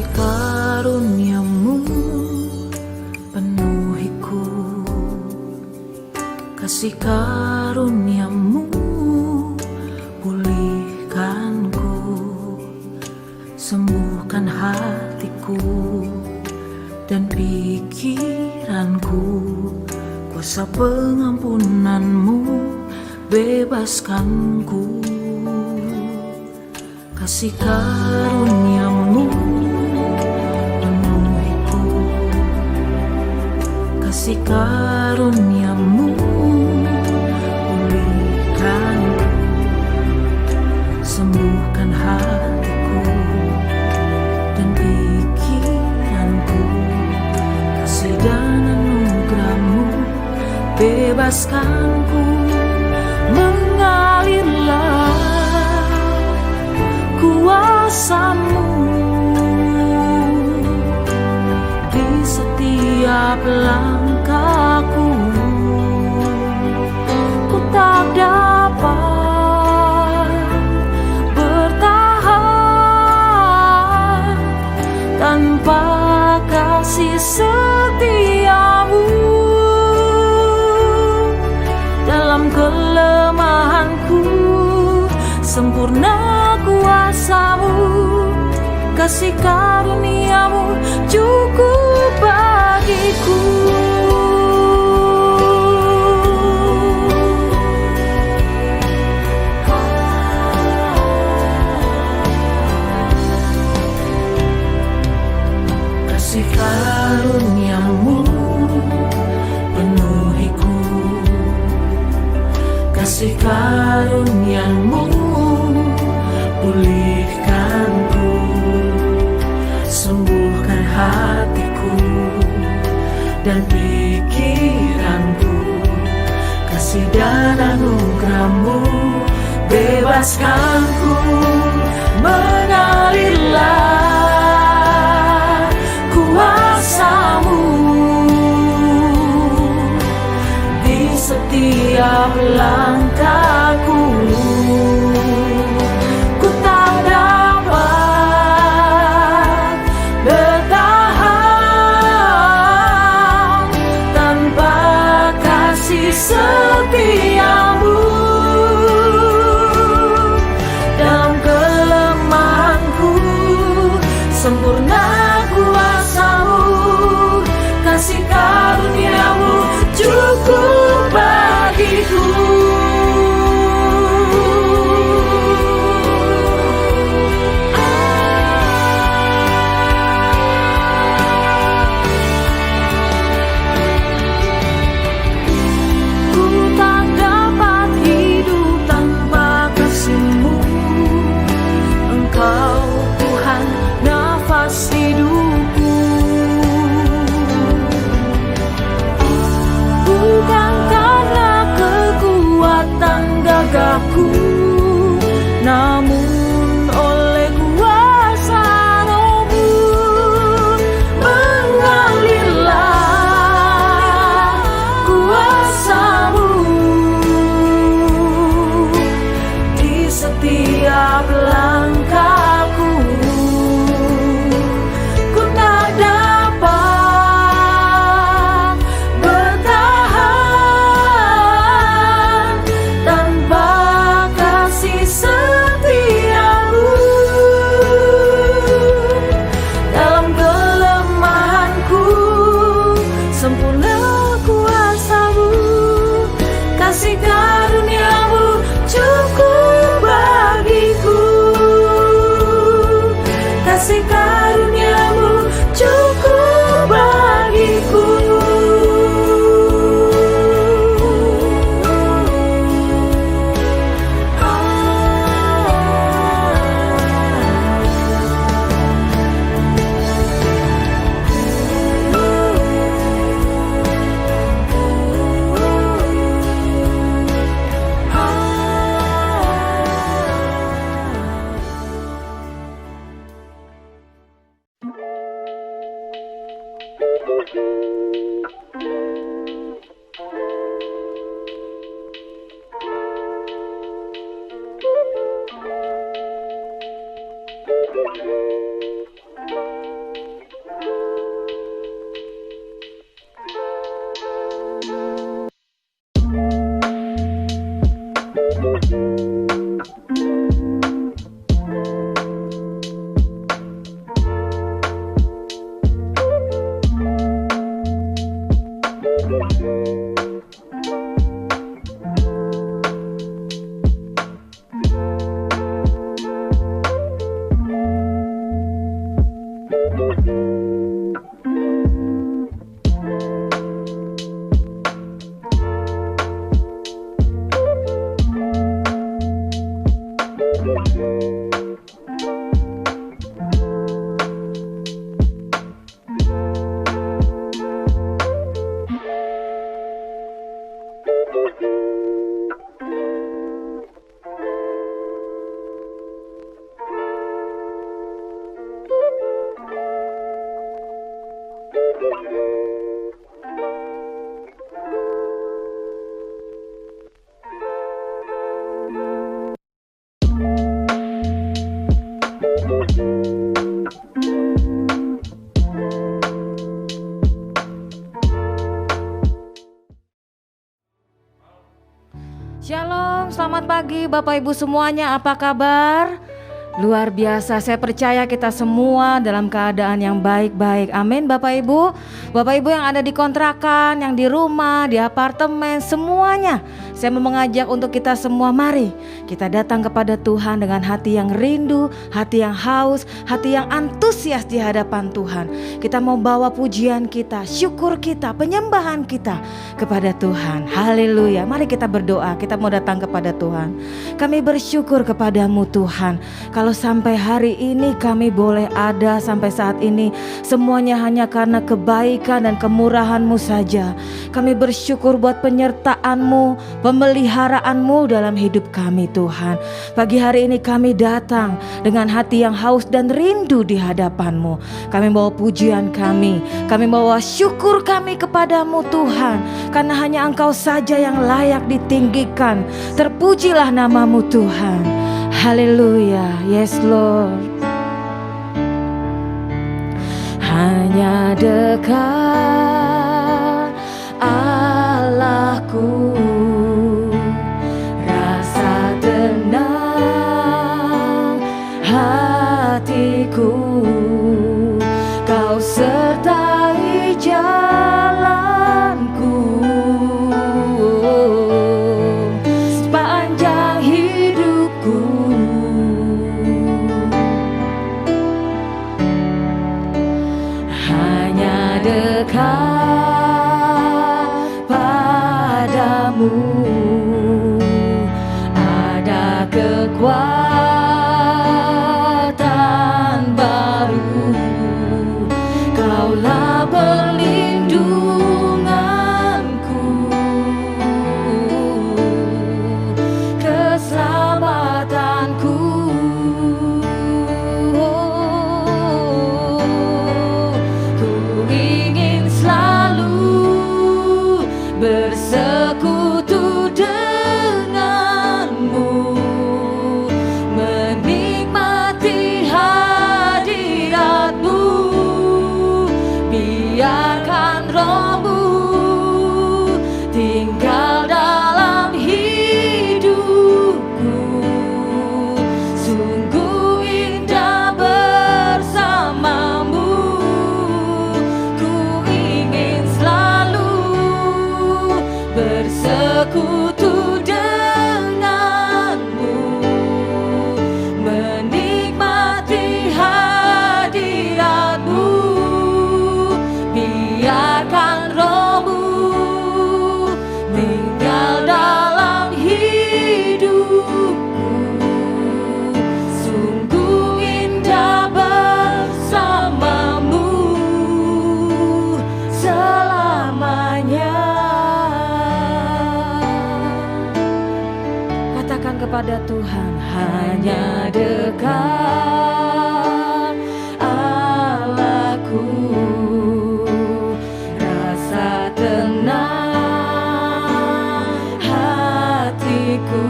Kasih karuniamu penuhiku, kasih karuniamu pulihkanku, sembuhkan hatiku dan pikiranku. Kuasa pengampunanmu bebaskanku. Kasih karuniamu penuhiku, kasih karuniamu pulihkanku, sembuhkan hatiku dan pikiranku. Kasih dan anugerahmu bebaskanku. Mengalirlah kuasamu di setiap langkahku. Ku tak dapat bertahan tanpa kasih setiamu. Dalam kelemahanku sempurna kuasamu, kasih karuniamu cukup bagiku. Kasih karuniamu penuhiku, kasih karuniamu pulihkanku, sembuhkan hatiku dan pikiranku. Kasih dan anugerahmu bebaskanku. Mengalirlah kuasamu di setiap langkahku. Ku tak dapat bertahan tanpa kasih setiamu. Dalam kelemahanku sempurna kuasamu, kasih karuniamu cukup bagiku. Ku tak dapat hidup tanpa kasih-Mu. Engkau Tuhan nafas hidupku. Bukan karena kekuatan gagahku, namun oleh kuasa Roh-Mu. Mengalirlah kuasamu di setiap langkahku. Ku tak dapat bertahan tanpa kasih setiamu. Dalam kelemahanku sempurna kuasamu, kasih karuniamu cukup bagiku. Kasih karuniamu cukup bagiku. Shalom, selamat pagi Bapak Ibu semuanya, apa kabar? Luar biasa, saya percaya kita semua dalam keadaan yang baik-baik. Amin Bapak Ibu. Bapak Ibu yang ada di kontrakan, yang di rumah, di apartemen, semuanya saya mau mengajak untuk kita semua, mari kita datang kepada Tuhan dengan hati yang rindu, hati yang haus, hati yang antusias di hadapan Tuhan. Kita mau bawa pujian kita, syukur kita, penyembahan kita kepada Tuhan. Haleluya. Mari kita berdoa, kita mau datang kepada Tuhan. Kami bersyukur kepadamu Tuhan. Kalau sampai hari ini kami boleh ada sampai saat ini, semuanya hanya karena kebaikan dan kemurahan-Mu saja. Kami bersyukur buat penyertaan-Mu, pemeliharaanmu dalam hidup kami Tuhan. Pagi hari ini kami datang dengan hati yang haus dan rindu di hadapan-Mu. Kami bawa pujian kami bawa syukur kami kepadamu Tuhan. Karena hanya Engkau saja yang layak ditinggikan. Terpujilah nama-Mu Tuhan. Haleluya. Yes Lord. Hanya dekat Allahku, rasa tenang hatiku, Kau sertai jalanku sepanjang hidupku. Hanya dekat padamu ada kekuatan baru. Kaulah perlindunganku, keselamatanku. Ku ingin selalu bersekutu denganmu, menikmati hadiratmu. Biarkan Roh-Mu tinggal dalam hidupku. Sungguh indah bersamamu. Ku ingin selalu bersekutu denganmu, menikmati hadiratmu. Biarkan Roh-Mu tinggal dalam hidupku. Sungguh indah bersamamu selamanya. Katakan kepada Tuhan, hanya dekat Allahku, rasa tenang hatiku,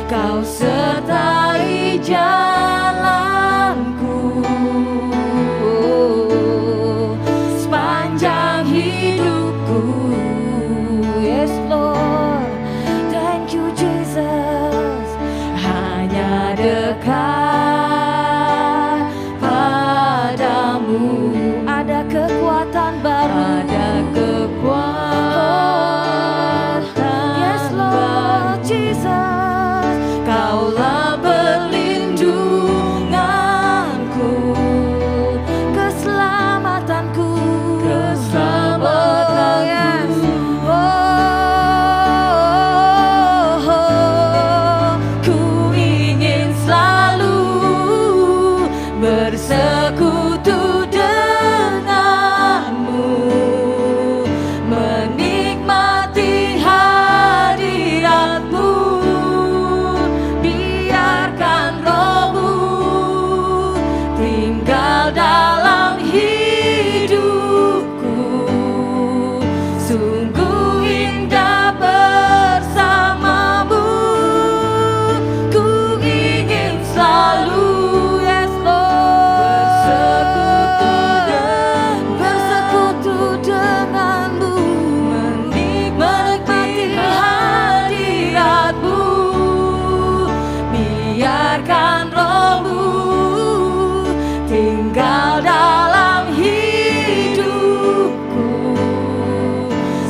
Kau sertai jalanku sepanjang hidupku. Yes Lord, thank you Jesus. Hanya dekat padamu ada kekuatan baru. Ada kekuatan. Yes Lord Jesus. Kaulah perlindunganku, bersekutu denganmu, menikmati hadiratmu. Biarkan rohmu tinggal dalam hidupku. Sungguh indah bersamamu, ku ingin selalu, yes Lord, bersekutu denganmu, menikmati hadiratmu. Biarkan rohmu tinggal dalam hidupku.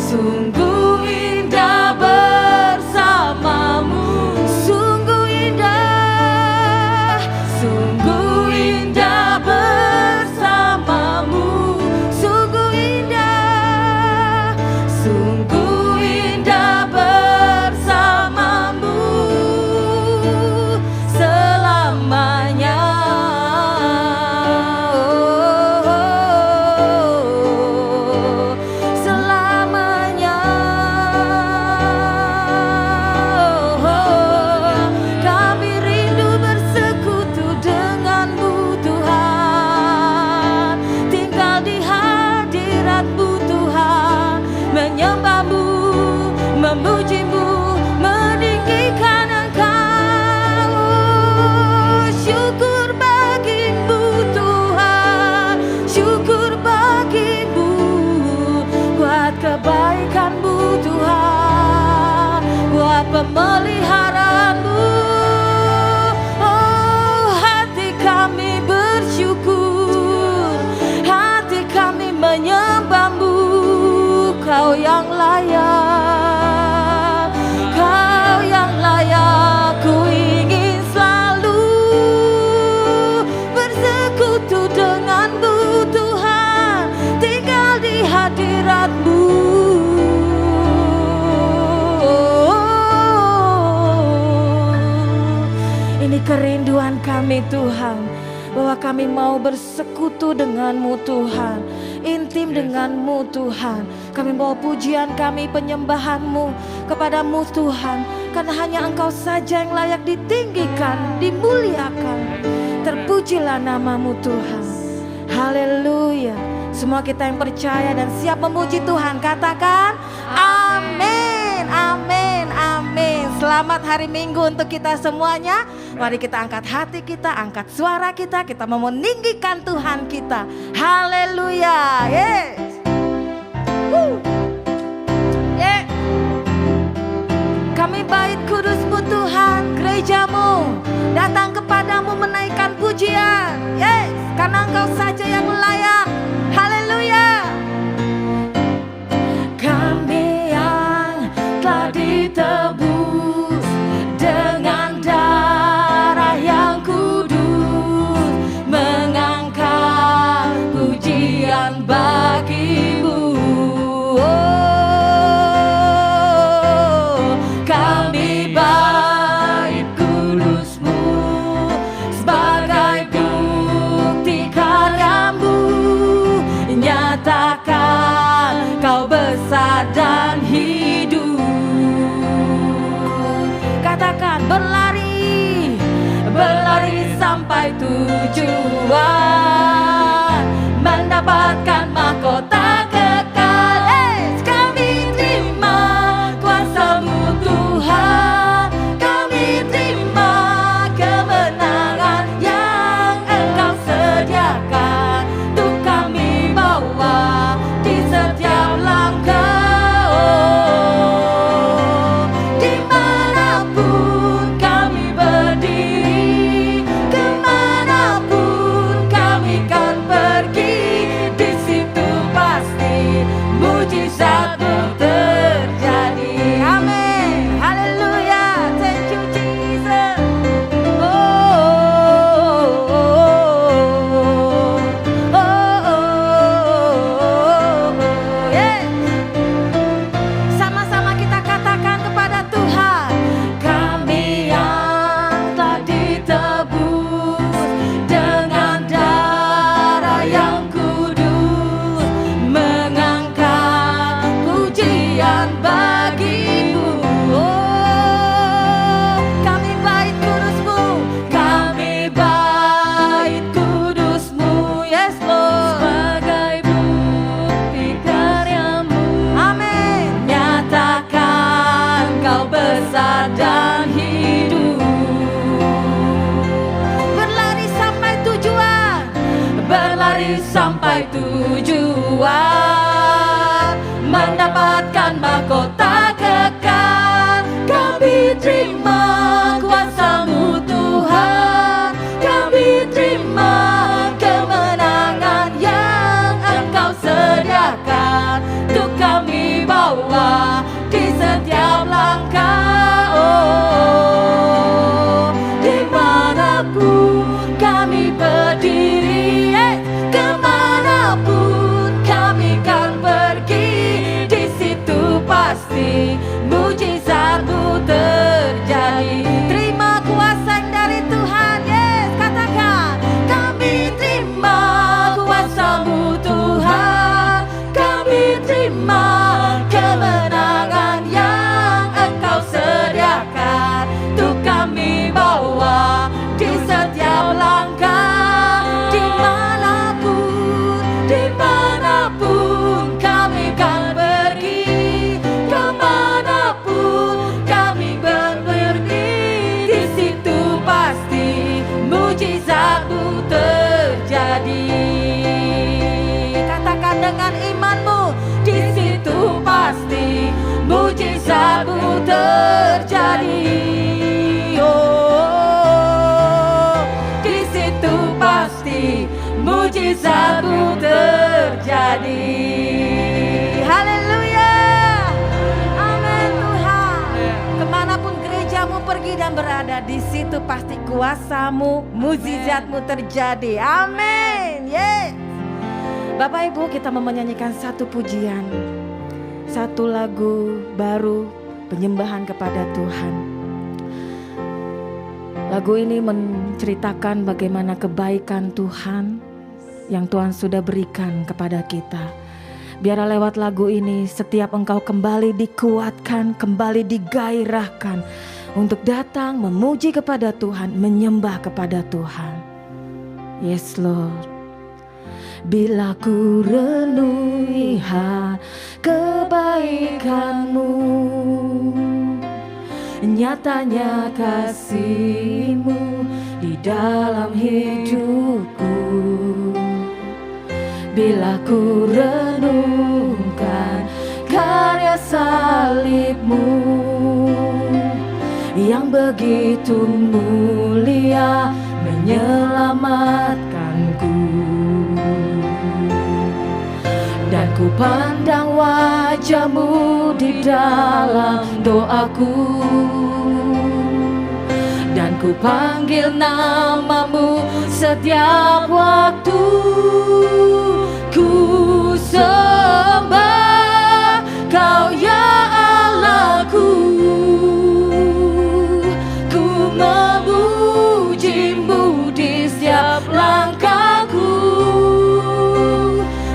Sungguh indah bersamamu, sungguh indah bersamamu, sungguh indah bersamamu selamanya. Selamanya. Kami rindu bersekutu denganmu Tuhan, tinggal di hadiratmu Tuhan, menyembahmu, memujimu, meninggikan Engkau. Syukur bagimu Tuhan, syukur bagimu, buat kebaikanmu Tuhan, buat pemeliharaanmu. Oh, hati kami bersyukur, hati kami menyembahmu. Kau yang layak, Kau yang layak. Ku ingin selalu bersekutu denganmu Tuhan, tinggal di hadiratmu. Ini kerinduan kami Tuhan, bahwa kami mau bersekutu denganmu Tuhan, intim denganmu Tuhan. Kami bawa pujian kami, penyembahanmu kepadamu Tuhan, karena hanya Engkau saja yang layak ditinggikan, dimuliakan. Terpujilah namamu Tuhan. Haleluya. Semua kita yang percaya dan siap memuji Tuhan, katakan amin, amin, amin. Selamat hari Minggu untuk kita semuanya. Mari kita angkat hati kita, angkat suara kita, kita mau meninggikan Tuhan kita. Haleluya. Yes. Yeah. Kami bait kudus-Mu Tuhan, gerejamu datang kepadamu menaikkan pujian. Yes, karena Engkau saja yang layak. Haleluya. Kami yang telah ditebus dengan darah yang kudus, mengangkat pujian bagimu. Oh, kami bait kudus-Mu sebagai bukti karya-Mu, nyatakan Kau besar dan hidup. Katakan berlari, berlari sampai tujuan, mendapatkan mahkota kekal. Kami terima kuasa-Mu Tuhan, kami terima kemenangan yang Engkau sediakan untuk kami bawa di setiap langkah. Dimanapun kami berdiri, kemanapun berlari sampai tujuan, mendapatkan mahkota kekal. Kami terima kuasa-Mu Tuhan, kami terima kemenangan yang Engkau sediakan untuk kami bawa di setiap langkah. Oh, dimanapun kami berdiri, kemanapun kami kan pergi, di situ pasti mujizat-Mu terjadi. Terima kuasa yang dari Tuhan, yes, katakan. Kami terima kuasa-Mu Tuhan, kami terima kemenangan yang Engkau sediakan untuk kami bawa di setiap langkah. Dimanapun kami kan pergi, kemanapun kami berdiri, di situ pasti mujizat-Mu terjadi. Katakan dengan imanmu, di situ pasti mujizat-Mu terjadi. Oh, di situ pasti mujizat-Mu terjadi. Haleluya, amin Tuhan. Kemanapun gereja-Mu pergi dan berada, di situ pasti kuasa-Mu, mujizat-Mu terjadi. Amin. Yes. Bapak Ibu, kita mau menyanyikan satu pujian, satu lagu baru penyembahan kepada Tuhan. Lagu ini menceritakan bagaimana kebaikan Tuhan yang Tuhan sudah berikan kepada kita. Biarlah lewat lagu ini setiap engkau kembali dikuatkan, kembali digairahkan untuk datang memuji kepada Tuhan, menyembah kepada Tuhan. Yes Lord. Bila ku renungi kebaikan-Mu, nyatanya kasih-Mu di dalam hidupku. Bila ku renungkan karya salib-Mu yang begitu mulia menyelamatkanku, dan ku pandang wajah-Mu di dalam doaku, dan ku panggil nama-Mu setiap waktu. Ku sembah Kau ya Allahku, ku memuji-Mu di setiap langkahku.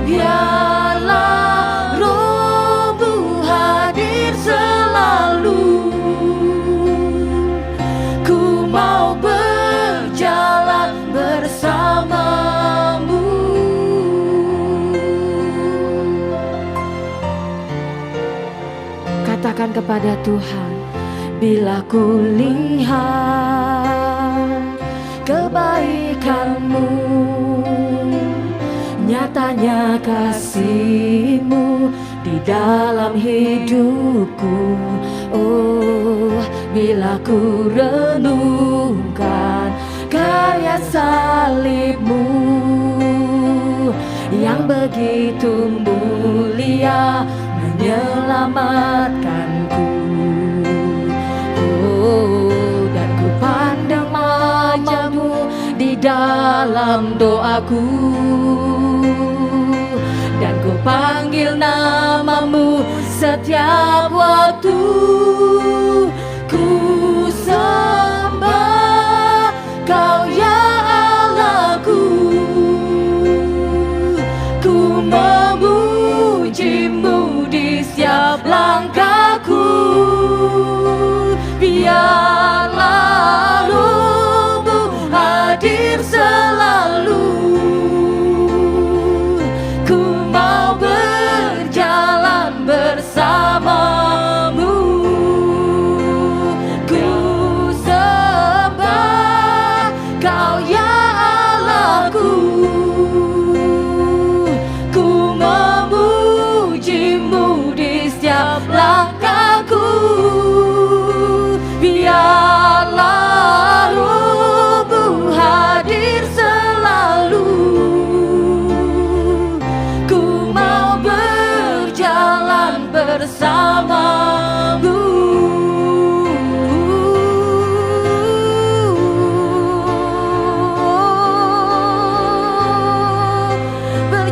Biarlah Roh-Mu hadir selalu, ku mau berjalan bersama-Mu. Katakan kepada Tuhan, bila ku lihat kebaikan-Mu, nyatanya kasih-Mu di dalam hidupku. Oh, bila ku renungkan karya salib-Mu yang begitu mulia menyelamatkanku. Oh, dan ku pandang wajah-Mu di dalam doaku, dan ku panggil nama-Mu setiap waktu. Ku sembah Kau ya Allahku, ku memuji-Mu di setiap langkahku. Biarlah Roh-Mu hadir selalu, ku mau berjalan bersama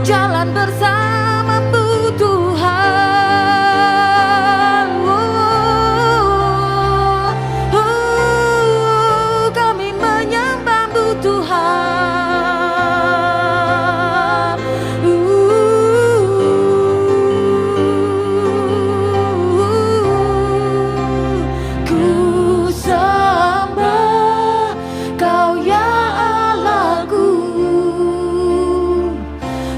berjalan bersama-Mu Tuhan. Kami menyembah-Mu Tuhan. Ku sembah Kau ya Allahku,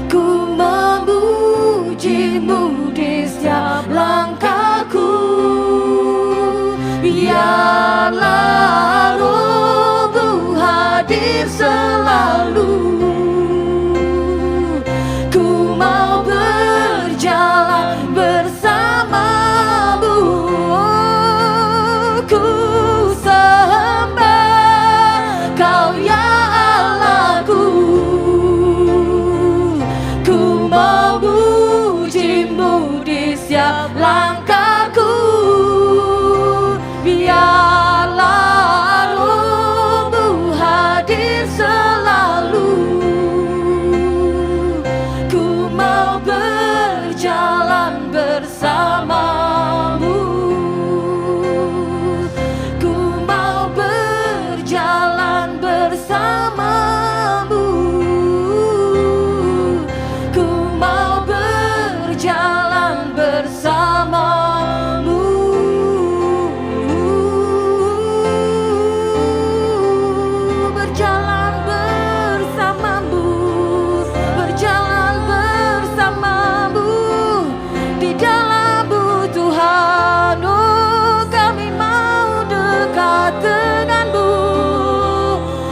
ku memuji-Mu di setiap langkahku. Biarlah Roh-Mu hadir selalu, ku mau berjalan bersama-Mu. Ku sembah Kau ya Allahku, ku memuji-Mu di setiap langkahku. Biarlah Roh-Mu hadir selalu, ku mau berjalan bersama-Mu. Ku mau berjalan bersama-Mu. Ku mau berjalan bersama-Mu. Berjalan bersama-Mu, berjalan bersama-Mu di dalam-Mu Tuhan. Oh, kami mau dekat dengan-Mu.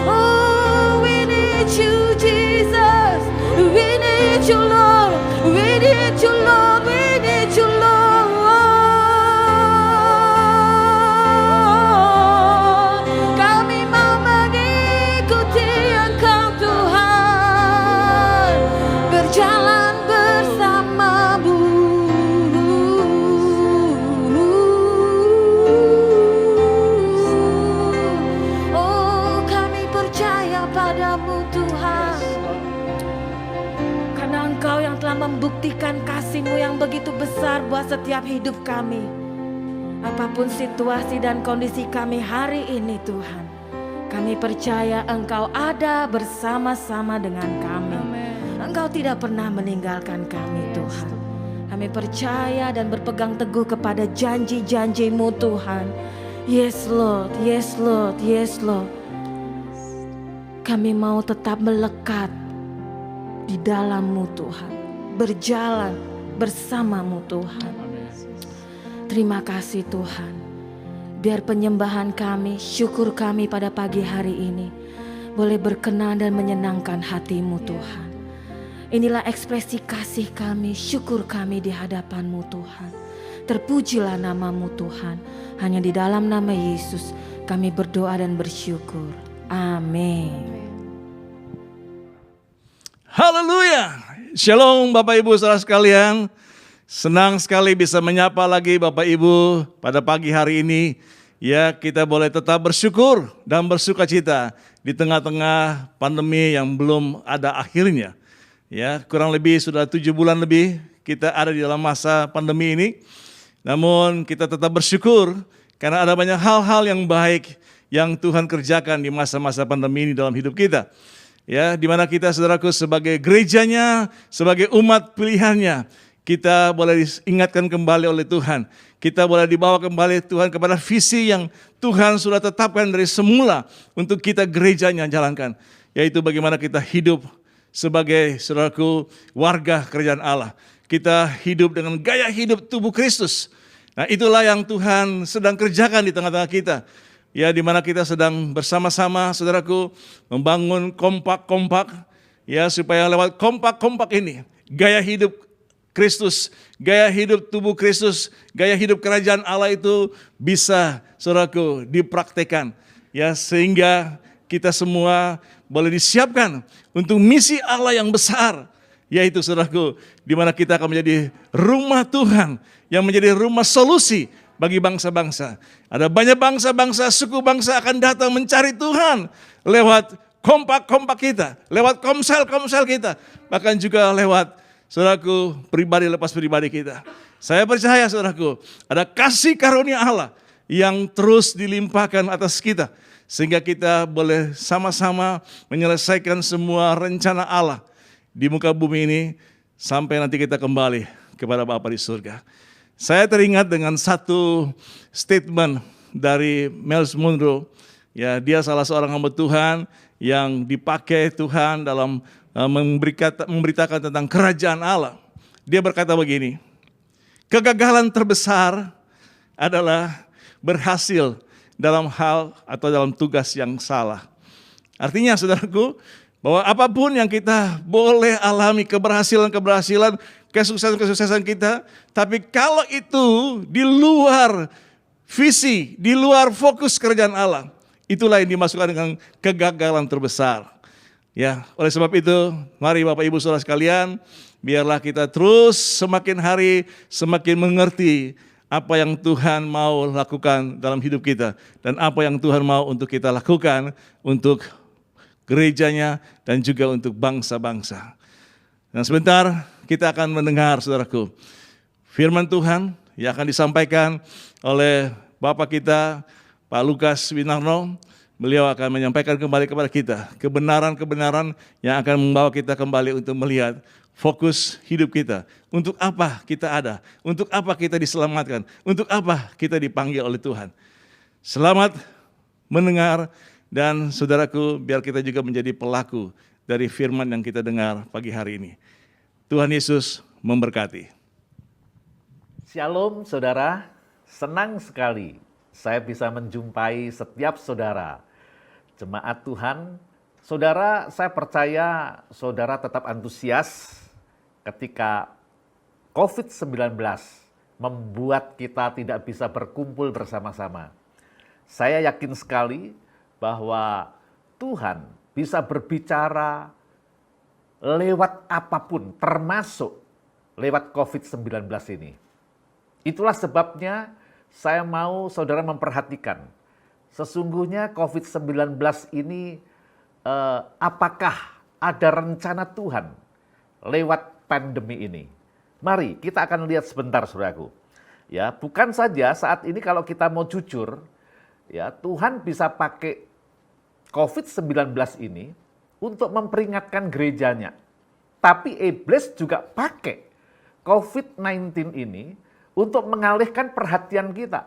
Oh, we need You Jesus, we need You Lord, we need You Lord, we need You Lord. Kami mau mengikuti Engkau Tuhan, berjalan bersama-Mu. Oh, kami percaya pada-Mu Tuhan, karena Engkau yang telah membuktikan kasih-Mu yang begitu besar buat setiap hidup kami. Apapun situasi dan kondisi kami hari ini Tuhan, kami percaya Engkau ada bersama-sama dengan kami. Engkau tidak pernah meninggalkan kami Tuhan. Kami percaya dan berpegang teguh kepada janji-janji-Mu Tuhan. Yes Lord, yes Lord, yes Lord. Kami mau tetap melekat di dalam-Mu Tuhan, berjalan bersama-Mu Tuhan. Terima kasih Tuhan. Biar penyembahan kami, syukur kami pada pagi hari ini boleh berkenan dan menyenangkan hati-Mu Tuhan. Inilah ekspresi kasih kami, syukur kami di hadapan-Mu Tuhan. Terpujilah nama-Mu Tuhan. Hanya di dalam nama Yesus kami berdoa dan bersyukur. Amin. Haleluya. Shalom Bapak Ibu saudara sekalian. Senang sekali bisa menyapa lagi Bapak Ibu pada pagi hari ini. Ya, kita boleh tetap bersyukur dan bersukacita di tengah-tengah pandemi yang belum ada akhirnya. Ya, kurang lebih sudah 7 bulan lebih kita ada di dalam masa pandemi ini. Namun kita tetap bersyukur karena ada banyak hal-hal yang baik yang Tuhan kerjakan di masa-masa pandemi ini dalam hidup kita. Ya, di mana kita saudaraku sebagai gerejanya, sebagai umat pilihannya, kita boleh diingatkan kembali oleh Tuhan. Kita boleh dibawa kembali Tuhan kepada visi yang Tuhan sudah tetapkan dari semula untuk kita gerejanya jalankan. Yaitu bagaimana kita hidup sebagai saudaraku warga kerajaan Allah. Kita hidup dengan gaya hidup tubuh Kristus. Nah, itulah yang Tuhan sedang kerjakan di tengah-tengah kita. Ya, di mana kita sedang bersama-sama saudaraku membangun kompak-kompak. Ya, supaya lewat kompak-kompak ini gaya hidup Kristus, gaya hidup tubuh Kristus, gaya hidup kerajaan Allah itu bisa saudaraku dipraktekkan. Ya, sehingga kita semua boleh disiapkan untuk misi Allah yang besar. Yaitu saudaraku, di mana kita akan menjadi rumah Tuhan yang menjadi rumah solusi bagi bangsa-bangsa. Ada banyak bangsa-bangsa, suku bangsa akan datang mencari Tuhan lewat kompak-kompak kita, lewat komsel-komsel kita, bahkan juga lewat saudaraku pribadi lepas pribadi kita. Saya percaya saudaraku, ada kasih karunia Allah yang terus dilimpahkan atas kita, sehingga kita boleh sama-sama menyelesaikan semua rencana Allah di muka bumi ini, sampai nanti kita kembali kepada Bapa di surga. Saya teringat dengan satu statement dari Miles Monroe. Ya, dia salah seorang hamba Tuhan yang dipakai Tuhan dalam memberitakan tentang kerajaan Allah. Dia berkata begini, kegagalan terbesar adalah berhasil dalam hal atau dalam tugas yang salah. Artinya saudaraku, bahwa apapun yang kita boleh alami, keberhasilan-keberhasilan, kesuksesan-kesuksesan kita, tapi kalau itu di luar visi, di luar fokus kerajaan Allah, itulah yang dimasukkan dengan kegagalan terbesar. Ya, oleh sebab itu, mari Bapak Ibu Saudara sekalian, biarlah kita terus semakin hari semakin mengerti apa yang Tuhan mau lakukan dalam hidup kita, dan apa yang Tuhan mau untuk kita lakukan untuk gerejanya dan juga untuk bangsa-bangsa. Dan sebentar kita akan mendengar, saudaraku, firman Tuhan yang akan disampaikan oleh Bapak kita, Pak Lukas Winarno. Beliau akan menyampaikan kembali kepada kita kebenaran-kebenaran yang akan membawa kita kembali untuk melihat fokus hidup kita. Untuk apa kita ada, untuk apa kita diselamatkan, untuk apa kita dipanggil oleh Tuhan. Selamat mendengar, dan saudaraku, biar kita juga menjadi pelaku dari firman yang kita dengar pagi hari ini. Tuhan Yesus memberkati. Shalom saudara, senang sekali saya bisa menjumpai setiap saudara. Jemaat Tuhan, saudara, saya percaya saudara tetap antusias ketika COVID-19 membuat kita tidak bisa berkumpul bersama-sama. Saya yakin sekali bahwa Tuhan bisa berbicara lewat apapun, termasuk lewat COVID-19 ini. Itulah sebabnya saya mau saudara memperhatikan, sesungguhnya COVID-19 ini apakah ada rencana Tuhan lewat pandemi ini? Mari kita akan lihat sebentar saudaraku. Ya, bukan saja saat ini kalau kita mau jujur, ya Tuhan bisa pakai COVID-19 ini untuk memperingatkan gerejanya. Tapi iblis juga pakai COVID-19 ini untuk mengalihkan perhatian kita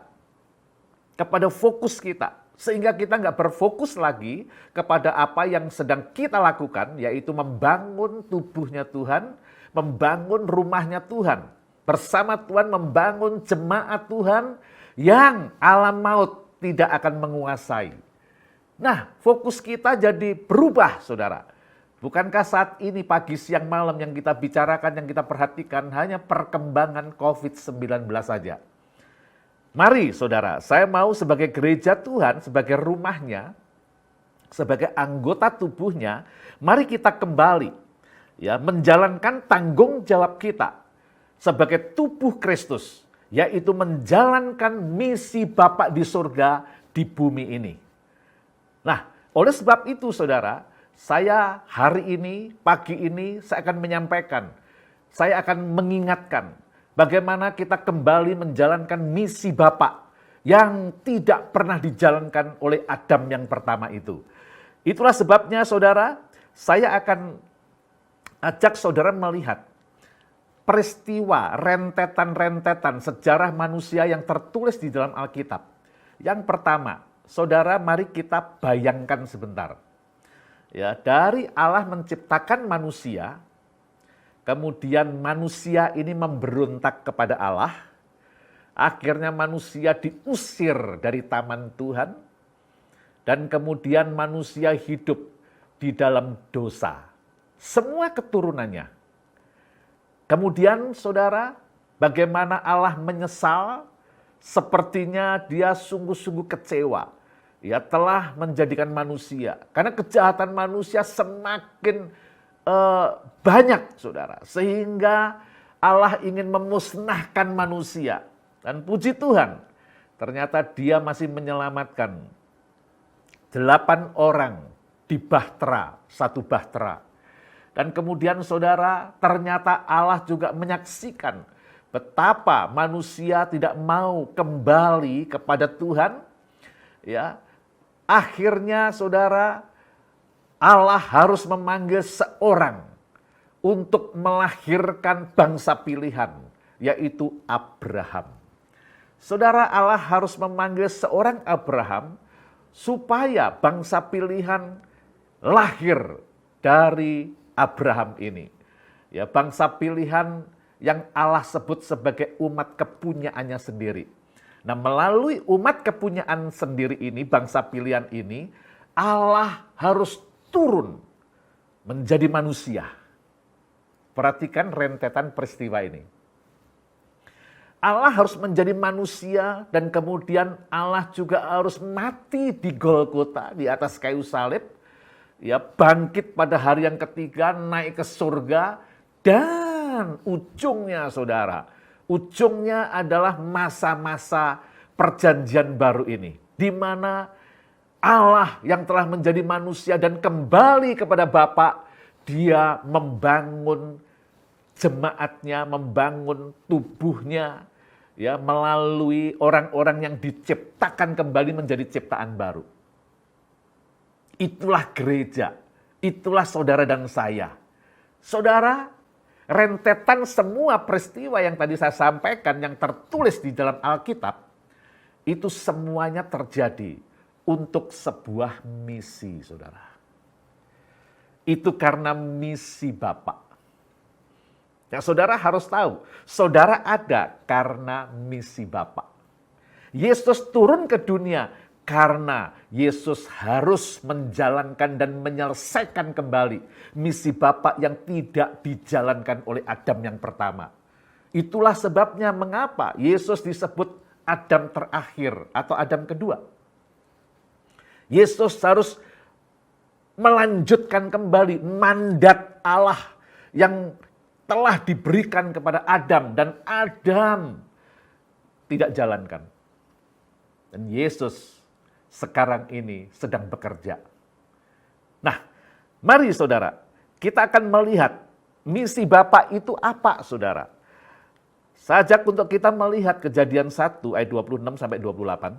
kepada fokus kita. Sehingga kita nggak berfokus lagi kepada apa yang sedang kita lakukan, yaitu membangun tubuhnya Tuhan, membangun rumahnya Tuhan. Bersama Tuhan membangun jemaat Tuhan yang alam maut tidak akan menguasai. Nah, fokus kita jadi berubah, saudara. Bukankah saat ini pagi, siang, malam yang kita bicarakan, yang kita perhatikan hanya perkembangan COVID-19 saja. Mari saudara, saya mau sebagai gereja Tuhan, sebagai rumahnya, sebagai anggota tubuhnya, mari kita kembali ya menjalankan tanggung jawab kita sebagai tubuh Kristus, yaitu menjalankan misi Bapa di surga di bumi ini. Nah, oleh sebab itu saudara, saya hari ini, pagi ini, saya akan menyampaikan, saya akan mengingatkan bagaimana kita kembali menjalankan misi Bapa yang tidak pernah dijalankan oleh Adam yang pertama itu. Itulah sebabnya saudara, saya akan ajak saudara melihat peristiwa, rentetan-rentetan sejarah manusia yang tertulis di dalam Alkitab. Yang pertama, saudara, mari kita bayangkan sebentar. Ya, dari Allah menciptakan manusia, kemudian manusia ini memberontak kepada Allah, akhirnya manusia diusir dari taman Tuhan, dan kemudian manusia hidup di dalam dosa. Semua keturunannya. Kemudian saudara, bagaimana Allah menyesal, sepertinya dia sungguh-sungguh kecewa. Ya, telah menjadikan manusia. Karena kejahatan manusia semakin banyak, saudara. Sehingga Allah ingin memusnahkan manusia. Dan puji Tuhan, ternyata dia masih menyelamatkan 8 orang di bahtera, satu bahtera. Dan kemudian saudara, ternyata Allah juga menyaksikan betapa manusia tidak mau kembali kepada Tuhan. Ya, akhirnya saudara, Allah harus memanggil seorang untuk melahirkan bangsa pilihan, yaitu Abraham. Saudara, Allah harus memanggil seorang Abraham supaya bangsa pilihan lahir dari Abraham ini. Ya, bangsa pilihan yang Allah sebut sebagai umat kepunyaannya sendiri. Nah, melalui umat kepunyaan sendiri ini, bangsa pilihan ini, Allah harus turun menjadi manusia. Perhatikan rentetan peristiwa ini. Allah harus menjadi manusia dan kemudian Allah juga harus mati di Golgota, di atas kayu salib. Ya, bangkit pada hari yang ketiga, naik ke surga, dan ujungnya saudara, ujungnya adalah masa-masa perjanjian baru ini, di mana Allah yang telah menjadi manusia dan kembali kepada Bapa, dia membangun jemaatnya, membangun tubuhnya, ya, melalui orang-orang yang diciptakan kembali menjadi ciptaan baru. Itulah gereja, itulah saudara dan saya. Saudara, rentetan semua peristiwa yang tadi saya sampaikan, yang tertulis di dalam Alkitab, itu semuanya terjadi untuk sebuah misi, saudara. Itu karena misi Bapa. Ya, saudara harus tahu, saudara ada karena misi Bapa. Yesus turun ke dunia karena Yesus harus menjalankan dan menyelesaikan kembali misi Bapa yang tidak dijalankan oleh Adam yang pertama. Itulah sebabnya mengapa Yesus disebut Adam terakhir atau Adam kedua. Yesus harus melanjutkan kembali mandat Allah yang telah diberikan kepada Adam dan Adam tidak jalankan. Dan Yesus sekarang ini sedang bekerja. Nah, mari saudara, kita akan melihat misi Bapa itu apa, saudara. Saya ajak untuk kita melihat Kejadian 1 ayat 26 sampai 28.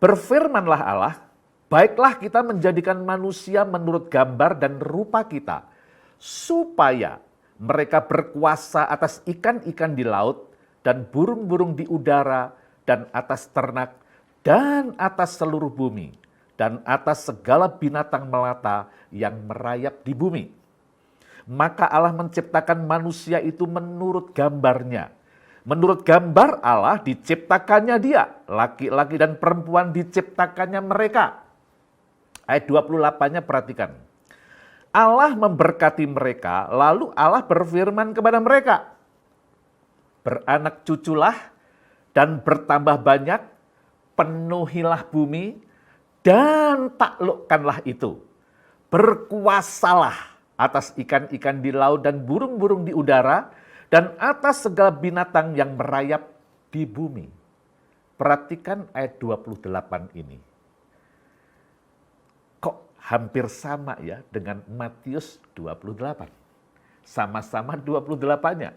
Berfirmanlah Allah, baiklah kita menjadikan manusia menurut gambar dan rupa kita, supaya mereka berkuasa atas ikan-ikan di laut dan burung-burung di udara dan atas ternak dan atas seluruh bumi, dan atas segala binatang melata yang merayap di bumi. Maka Allah menciptakan manusia itu menurut gambarnya. Menurut gambar Allah diciptakannya dia, laki-laki dan perempuan diciptakannya mereka. Ayat 28-nya perhatikan. Allah memberkati mereka, lalu Allah berfirman kepada mereka, beranak cuculah dan bertambah banyak, penuhilah bumi dan taklukkanlah itu. Berkuasalah atas ikan-ikan di laut dan burung-burung di udara dan atas segala binatang yang merayap di bumi. Perhatikan ayat 28 ini. Kok hampir sama ya dengan Matius 28. Sama-sama 28-nya.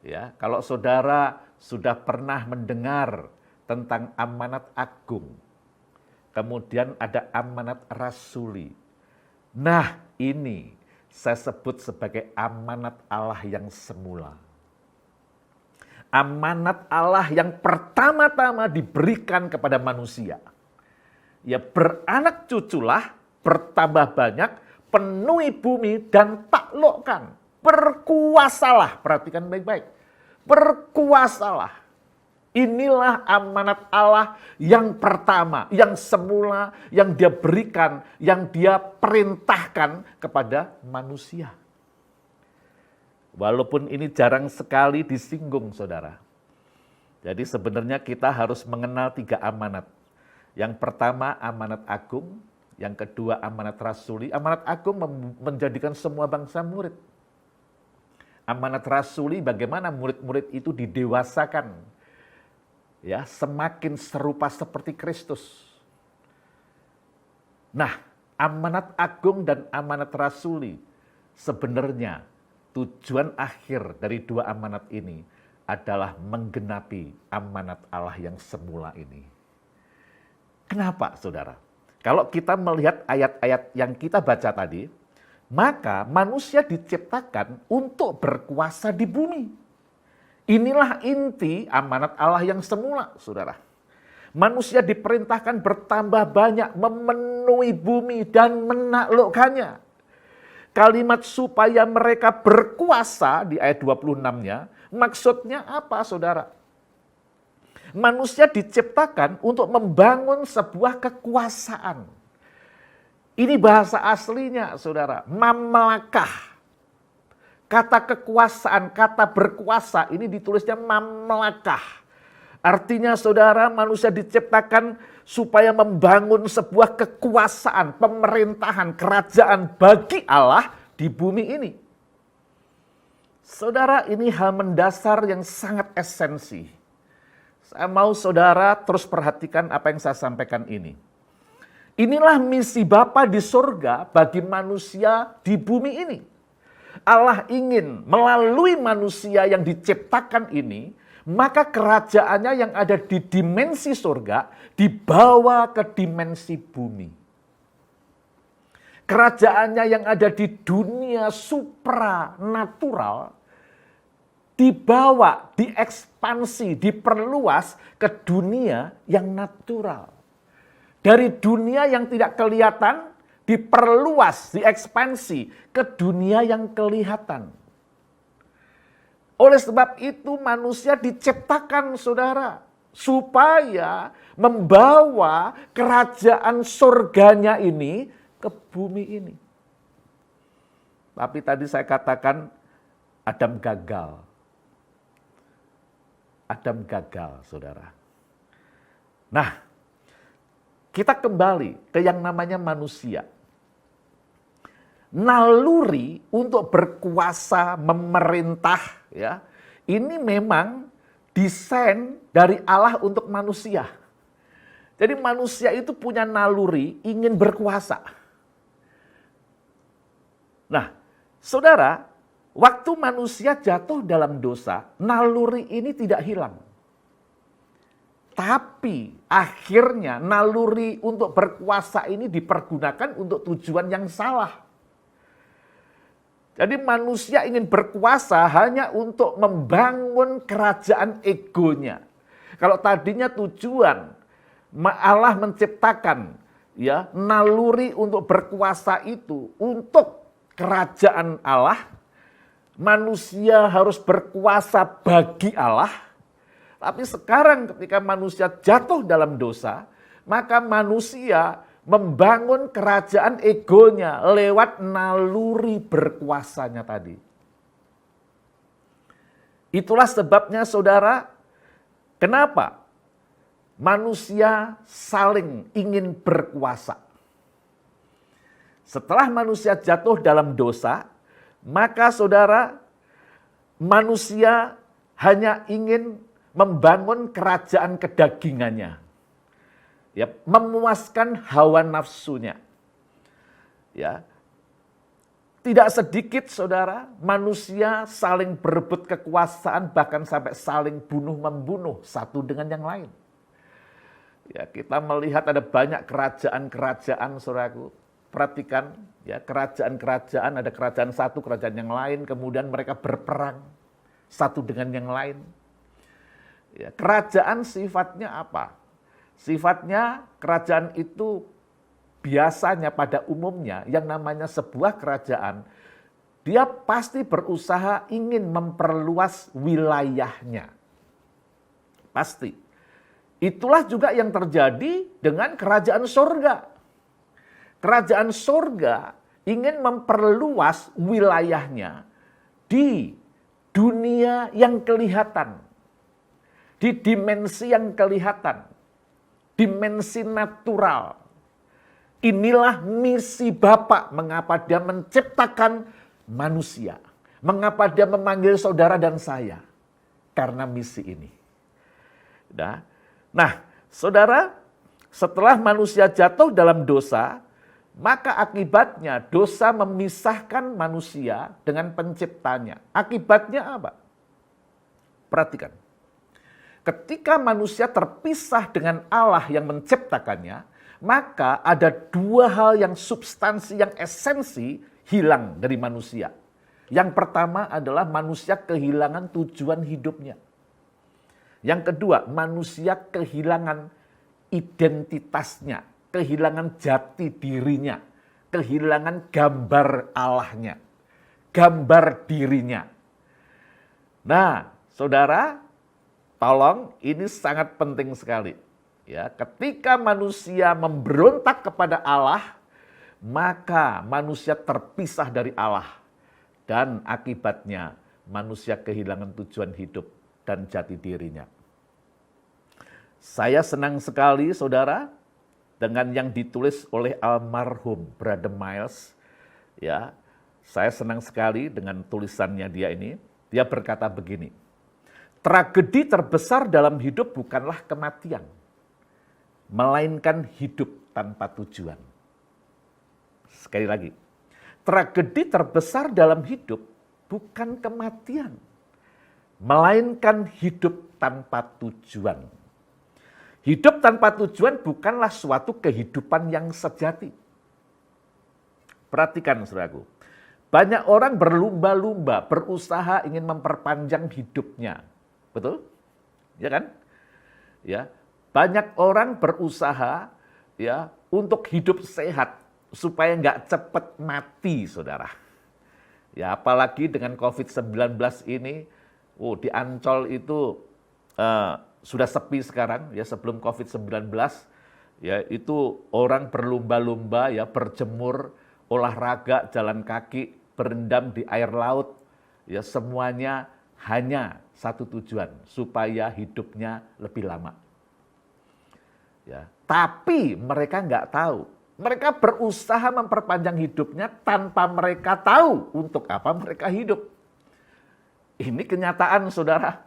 Ya, kalau saudara sudah pernah mendengar tentang amanat agung, kemudian ada amanat rasuli. Nah, ini saya sebut sebagai amanat Allah yang semula. Amanat Allah yang pertama-tama diberikan kepada manusia. Ya, beranak cuculah, bertambah banyak, penuhi bumi dan taklukkan. Berkuasalah, perhatikan baik-baik. Berkuasalah. Inilah amanat Allah yang pertama, yang semula, yang dia berikan, yang dia perintahkan kepada manusia. Walaupun ini jarang sekali disinggung, saudara. Jadi sebenarnya kita harus mengenal 3 amanat. Yang pertama amanat agung, yang kedua amanat rasuli. Amanat agung menjadikan semua bangsa murid. Amanat rasuli bagaimana murid-murid itu didewasakan. Ya, semakin serupa seperti Kristus. Nah, amanat agung dan amanat rasuli, sebenarnya tujuan akhir dari dua amanat ini adalah menggenapi amanat Allah yang semula ini. Kenapa, saudara? Kalau kita melihat ayat-ayat yang kita baca tadi, maka manusia diciptakan untuk berkuasa di bumi. Inilah inti amanat Allah yang semula, saudara. Manusia diperintahkan bertambah banyak, memenuhi bumi dan menaklukkannya. Kalimat supaya mereka berkuasa di ayat 26-nya, maksudnya apa, saudara? Manusia diciptakan untuk membangun sebuah kekuasaan. Ini bahasa aslinya, saudara, mamlakah. Kata kekuasaan, kata berkuasa, ini ditulisnya mamlakah. Artinya, saudara, manusia diciptakan supaya membangun sebuah kekuasaan, pemerintahan, kerajaan bagi Allah di bumi ini. Saudara, ini hal mendasar yang sangat esensi. Saya mau saudara terus perhatikan apa yang saya sampaikan ini. Inilah misi Bapa di surga bagi manusia di bumi ini. Allah ingin melalui manusia yang diciptakan ini, maka kerajaannya yang ada di dimensi surga dibawa ke dimensi bumi. Kerajaannya yang ada di dunia supranatural dibawa, diekspansi, diperluas ke dunia yang natural. Dari dunia yang tidak kelihatan, diperluas, diekspansi ke dunia yang kelihatan. Oleh sebab itu manusia diciptakan, saudara, supaya membawa kerajaan surganya ini ke bumi ini. Tapi tadi saya katakan Adam gagal. Adam gagal, saudara. Nah, kita kembali ke yang namanya manusia. Naluri untuk berkuasa, memerintah, ya, ini memang desain dari Allah untuk manusia. Jadi manusia itu punya naluri ingin berkuasa. Nah, saudara, waktu manusia jatuh dalam dosa, naluri ini tidak hilang. Tapi akhirnya naluri untuk berkuasa ini dipergunakan untuk tujuan yang salah. Jadi manusia ingin berkuasa hanya untuk membangun kerajaan egonya. Kalau tadinya tujuan Allah menciptakan ya naluri untuk berkuasa itu untuk kerajaan Allah, manusia harus berkuasa bagi Allah. Tapi sekarang ketika manusia jatuh dalam dosa, maka manusia membangun kerajaan egonya lewat naluri berkuasanya tadi. Itulah sebabnya saudara, kenapa manusia saling ingin berkuasa. Setelah manusia jatuh dalam dosa, maka saudara, manusia hanya ingin membangun kerajaan kedagingannya. Ya, memuaskan hawa nafsunya. Ya. Tidak sedikit saudara, manusia saling berebut kekuasaan bahkan sampai saling bunuh-membunuh satu dengan yang lain. Ya, kita melihat ada banyak kerajaan-kerajaan saudaraku. Perhatikan ya, kerajaan-kerajaan, ada kerajaan satu, kerajaan yang lain, kemudian mereka berperang satu dengan yang lain. Ya, kerajaan sifatnya apa? Sifatnya kerajaan itu biasanya pada umumnya yang namanya sebuah kerajaan, dia pasti berusaha ingin memperluas wilayahnya. Pasti. Itulah juga yang terjadi dengan kerajaan surga. Kerajaan surga ingin memperluas wilayahnya di dunia yang kelihatan. Di dimensi yang kelihatan. Dimensi natural. Inilah misi Bapa, mengapa dia menciptakan manusia. Mengapa dia memanggil saudara dan saya. Karena misi ini. Nah, saudara, setelah manusia jatuh dalam dosa, Maka akibatnya dosa memisahkan manusia dengan penciptanya. Akibatnya apa? Perhatikan. Ketika manusia terpisah dengan Allah yang menciptakannya, maka ada dua hal yang substansi, yang esensi hilang dari manusia. Yang pertama adalah manusia kehilangan tujuan hidupnya. Yang kedua, manusia kehilangan identitasnya, kehilangan jati dirinya, kehilangan gambar Allahnya, gambar dirinya. Nah, saudara, tolong ini sangat penting sekali. Ya, ketika manusia memberontak kepada Allah, maka manusia terpisah dari Allah. Dan akibatnya manusia kehilangan tujuan hidup dan jati dirinya. Saya senang sekali saudara dengan yang ditulis oleh almarhum Brother Miles. Ya, saya senang sekali dengan tulisannya dia ini. Dia berkata begini, tragedi terbesar dalam hidup bukanlah kematian, melainkan hidup tanpa tujuan. Sekali lagi, tragedi terbesar dalam hidup bukan kematian, melainkan hidup tanpa tujuan. Hidup tanpa tujuan bukanlah suatu kehidupan yang sejati. Perhatikan saudaraku, banyak orang berlumba-lumba, berusaha ingin memperpanjang hidupnya. Betul? Ya kan? Ya, banyak orang berusaha ya untuk hidup sehat supaya nggak cepat mati, saudara. Ya, apalagi dengan COVID-19 ini, di Ancol itu sudah sepi sekarang. Ya, sebelum COVID-19, ya itu orang berlumba-lumba, ya berjemur, olahraga, jalan kaki, berendam di air laut. Ya, semuanya hanya satu tujuan, supaya hidupnya lebih lama. Ya, tapi mereka nggak tahu. Mereka berusaha memperpanjang hidupnya tanpa mereka tahu untuk apa mereka hidup. Ini kenyataan saudara.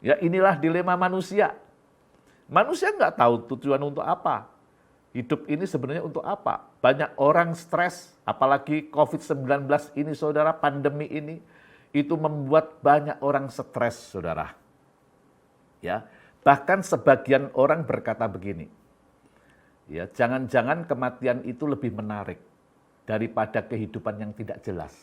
Ya, inilah dilema manusia. Manusia nggak tahu tujuan untuk apa. Hidup ini sebenarnya untuk apa. Banyak orang stres, apalagi COVID-19 ini saudara, pandemi ini. Itu membuat banyak orang stres saudara. Ya, bahkan sebagian orang berkata begini. Ya, jangan-jangan kematian itu lebih menarik daripada kehidupan yang tidak jelas.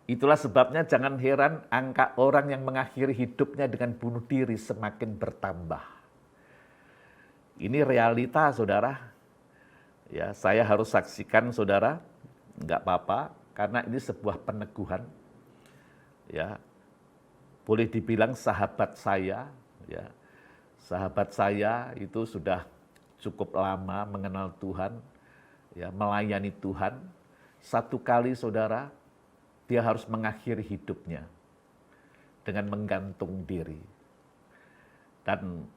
Itulah sebabnya jangan heran angka orang yang mengakhiri hidupnya dengan bunuh diri semakin bertambah. Ini realita saudara. Ya, saya harus saksikan saudara, nggak apa-apa, karena ini sebuah peneguhan. Ya, boleh dibilang sahabat saya, ya, sahabat saya itu sudah cukup lama mengenal Tuhan, ya, melayani Tuhan. Satu kali saudara, dia harus mengakhiri hidupnya dengan menggantung diri. Dan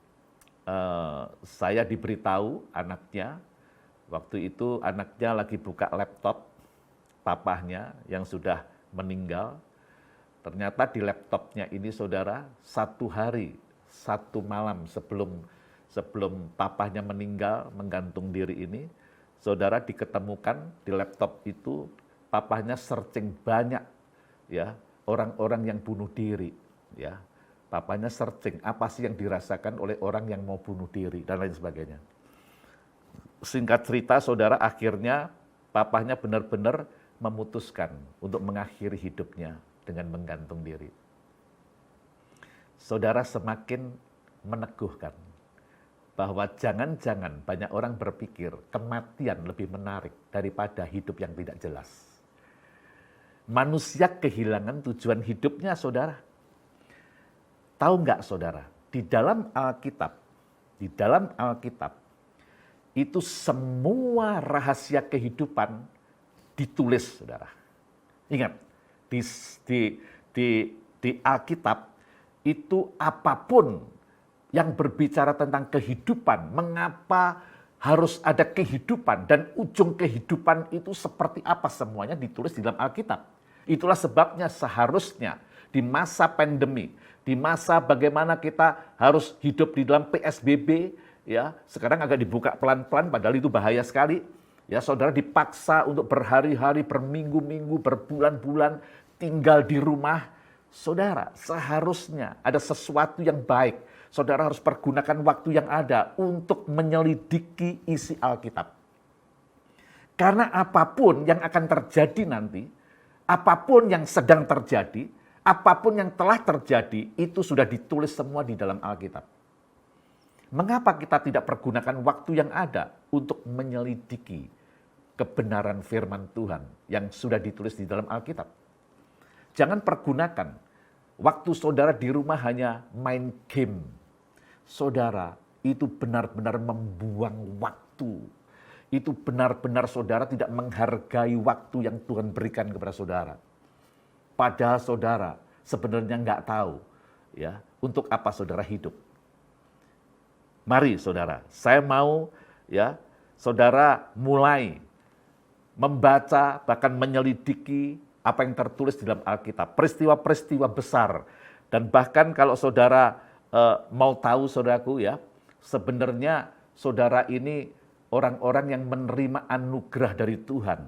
saya diberitahu anaknya, waktu itu anaknya lagi buka laptop papahnya yang sudah meninggal. Ternyata di laptopnya ini saudara, satu hari, satu malam sebelum papahnya meninggal, menggantung diri ini, saudara diketemukan di laptop itu, papahnya searching banyak, ya, orang-orang yang bunuh diri, ya. Papahnya searching apa sih yang dirasakan oleh orang yang mau bunuh diri dan lain sebagainya. Singkat cerita, saudara, akhirnya papahnya benar-benar memutuskan untuk mengakhiri hidupnya dengan menggantung diri. Saudara, semakin meneguhkan bahwa jangan-jangan banyak orang berpikir kematian lebih menarik daripada hidup yang tidak jelas. Manusia kehilangan tujuan hidupnya, saudara. Tahu nggak saudara, di dalam Alkitab, itu semua rahasia kehidupan ditulis, saudara. Ingat, di Alkitab itu apapun yang berbicara tentang kehidupan, mengapa harus ada kehidupan dan ujung kehidupan itu seperti apa, semuanya ditulis di dalam Alkitab. Itulah sebabnya seharusnya di masa pandemi, di masa bagaimana kita harus hidup di dalam PSBB, ya, sekarang agak dibuka pelan-pelan padahal itu bahaya sekali. Ya, saudara dipaksa untuk berhari-hari, berminggu-minggu, berbulan-bulan tinggal di rumah. Saudara, seharusnya ada sesuatu yang baik. Saudara harus pergunakan waktu yang ada untuk menyelidiki isi Alkitab. Karena apapun yang akan terjadi nanti, apapun yang sedang terjadi, apapun yang telah terjadi, itu sudah ditulis semua di dalam Alkitab. Mengapa kita tidak pergunakan waktu yang ada untuk menyelidiki kebenaran firman Tuhan yang sudah ditulis di dalam Alkitab? Jangan pergunakan waktu saudara di rumah hanya main game. Saudara, itu benar-benar membuang waktu. Itu benar-benar saudara tidak menghargai waktu yang Tuhan berikan kepada saudara. Padahal saudara sebenarnya nggak tahu ya untuk apa saudara hidup. Mari saudara, saya mau ya saudara mulai membaca bahkan menyelidiki apa yang tertulis di dalam Alkitab, peristiwa-peristiwa besar. Dan bahkan kalau saudara mau tahu saudaraku ya, sebenarnya saudara ini orang-orang yang menerima anugerah dari Tuhan.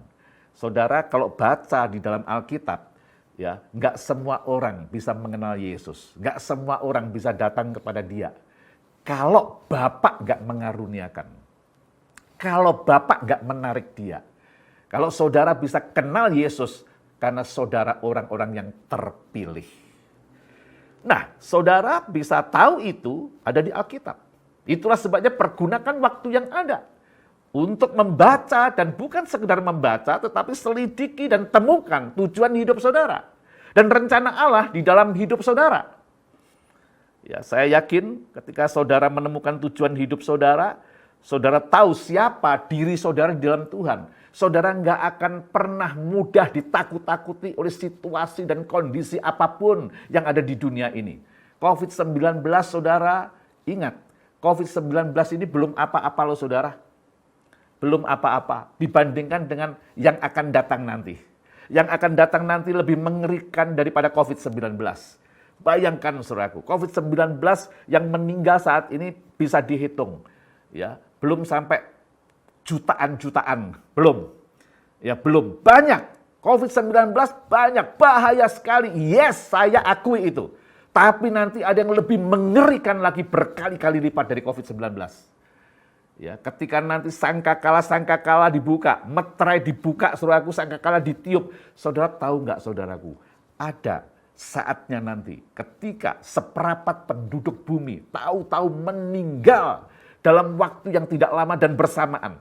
Saudara kalau baca di dalam Alkitab, ya nggak semua orang bisa mengenal Yesus, nggak semua orang bisa datang kepada Dia. Kalau Bapak nggak mengaruniakan, kalau Bapak nggak menarik dia, kalau saudara bisa kenal Yesus karena saudara orang-orang yang terpilih. Nah, saudara bisa tahu itu ada di Alkitab. Itulah sebabnya pergunakan waktu yang ada untuk membaca dan bukan sekedar membaca, tetapi selidiki dan temukan tujuan hidup saudara dan rencana Allah di dalam hidup saudara. Ya, saya yakin ketika saudara menemukan tujuan hidup saudara, saudara tahu siapa diri saudara di dalam Tuhan. Saudara nggak akan pernah mudah ditakut-takuti oleh situasi dan kondisi apapun yang ada di dunia ini. COVID-19 saudara, ingat, COVID-19 ini belum apa-apa loh saudara. Belum apa-apa dibandingkan dengan yang akan datang nanti. Yang akan datang nanti lebih mengerikan daripada COVID-19. Bayangkan saudaraku, COVID-19 yang meninggal saat ini bisa dihitung. Ya, belum sampai jutaan-jutaan, belum. Ya, belum. Banyak. COVID-19 banyak, bahaya sekali. Yes, saya akui itu. Tapi nanti ada yang lebih mengerikan lagi berkali-kali lipat dari COVID-19. Ya, ketika nanti sangkakala dibuka, meterai dibuka, saudaraku, sangkakala ditiup. Saudara tahu nggak saudaraku? Ada saatnya nanti ketika seperapat penduduk bumi tahu-tahu meninggal dalam waktu yang tidak lama dan bersamaan.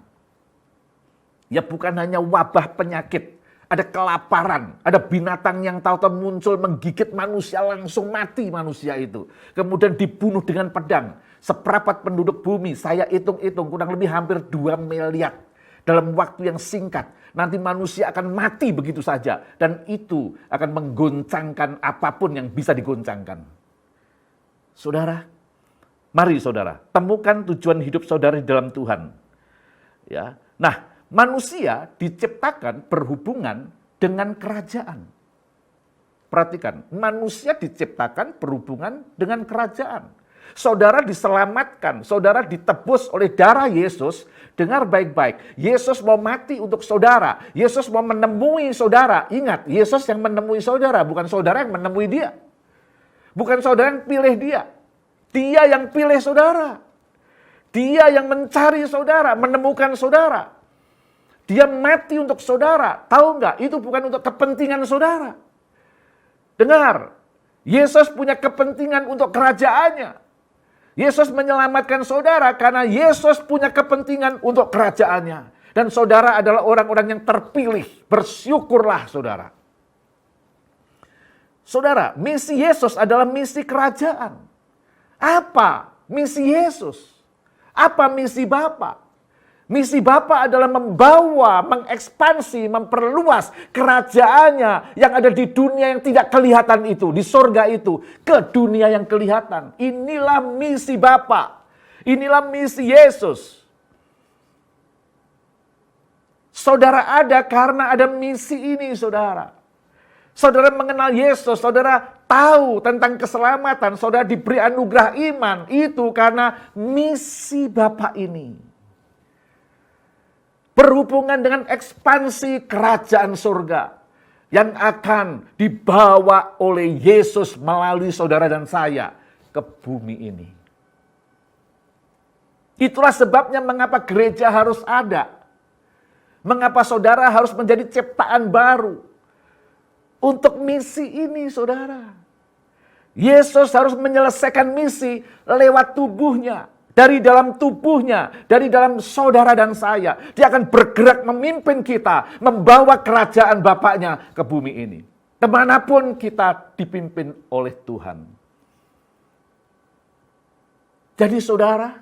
Ya bukan hanya wabah penyakit, ada kelaparan, ada binatang yang tahu-tahu muncul menggigit manusia, langsung mati manusia itu. Kemudian dibunuh dengan pedang. Seperapat penduduk bumi, saya hitung-hitung kurang lebih hampir 2 miliar dalam waktu yang singkat. Nanti manusia akan mati begitu saja. Dan itu akan menggoncangkan apapun yang bisa digoncangkan. Saudara, mari saudara, temukan tujuan hidup saudara di dalam Tuhan. Ya, nah, manusia diciptakan berhubungan dengan kerajaan. Perhatikan, manusia diciptakan berhubungan dengan kerajaan. Saudara diselamatkan, saudara ditebus oleh darah Yesus. Dengar baik-baik, Yesus mau mati untuk saudara. Yesus mau menemui saudara. Ingat, Yesus yang menemui saudara, bukan saudara yang menemui dia. Bukan saudara yang pilih dia. Dia yang pilih saudara. Dia yang mencari saudara, menemukan saudara. Dia mati untuk saudara. Tahu nggak? Itu bukan untuk kepentingan saudara. Dengar, Yesus punya kepentingan untuk kerajaannya. Yesus menyelamatkan saudara karena Yesus punya kepentingan untuk kerajaannya. Dan saudara adalah orang-orang yang terpilih. Bersyukurlah saudara. Saudara, misi Yesus adalah misi kerajaan. Apa misi Yesus? Apa misi Bapa? Misi Bapa adalah membawa, mengekspansi, memperluas kerajaannya yang ada di dunia yang tidak kelihatan itu, di sorga itu, ke dunia yang kelihatan. Inilah misi Bapa. Inilah misi Yesus. Saudara ada karena ada misi ini, saudara. Saudara mengenal Yesus, saudara tahu tentang keselamatan, saudara diberi anugerah iman. Itu karena misi Bapa ini. berhubungan dengan ekspansi kerajaan surga yang akan dibawa oleh Yesus melalui saudara dan saya ke bumi ini. Itulah sebabnya mengapa gereja harus ada. Mengapa saudara harus menjadi ciptaan baru. Untuk misi ini saudara. Yesus harus menyelesaikan misi lewat tubuhnya. Dari dalam tubuhnya, dari dalam saudara dan saya. Dia akan bergerak memimpin kita, membawa kerajaan Bapaknya ke bumi ini. Kemanapun kita dipimpin oleh Tuhan. Jadi saudara,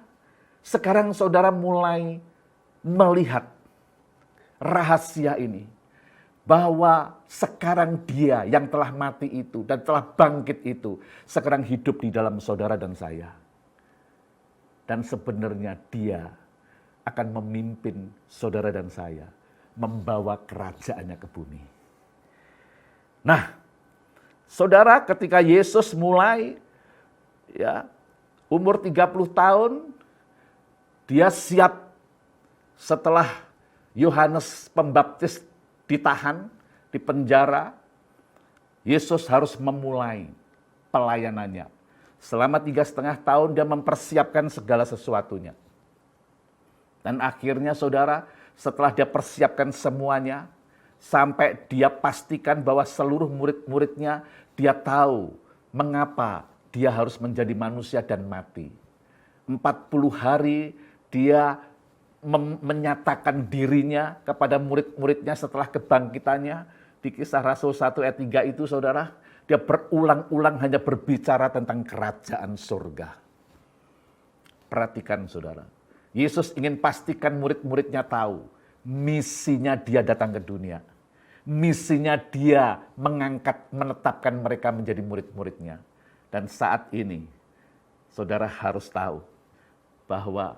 sekarang saudara mulai melihat rahasia ini. Bahwa sekarang dia yang telah mati itu dan telah bangkit itu, sekarang hidup di dalam saudara dan saya. Dan sebenarnya dia akan memimpin saudara dan saya, membawa kerajaannya ke bumi. Nah, saudara, ketika Yesus mulai umur 30 tahun, dia siap setelah Yohanes Pembaptis ditahan, dipenjara, Yesus harus memulai pelayanannya. Selama 3,5 tahun dia mempersiapkan segala sesuatunya. Dan akhirnya saudara, setelah dia persiapkan semuanya, sampai dia pastikan bahwa seluruh murid-muridnya, dia tahu mengapa dia harus menjadi manusia dan mati. 40 hari dia menyatakan dirinya kepada murid-muridnya setelah kebangkitannya. Di Kisah Rasul 1 ayat 3 itu saudara, dia berulang-ulang hanya berbicara tentang kerajaan surga. Perhatikan saudara, Yesus ingin pastikan murid-muridnya tahu misinya dia datang ke dunia. Misinya dia mengangkat, menetapkan mereka menjadi murid-muridnya. Dan saat ini, saudara harus tahu bahwa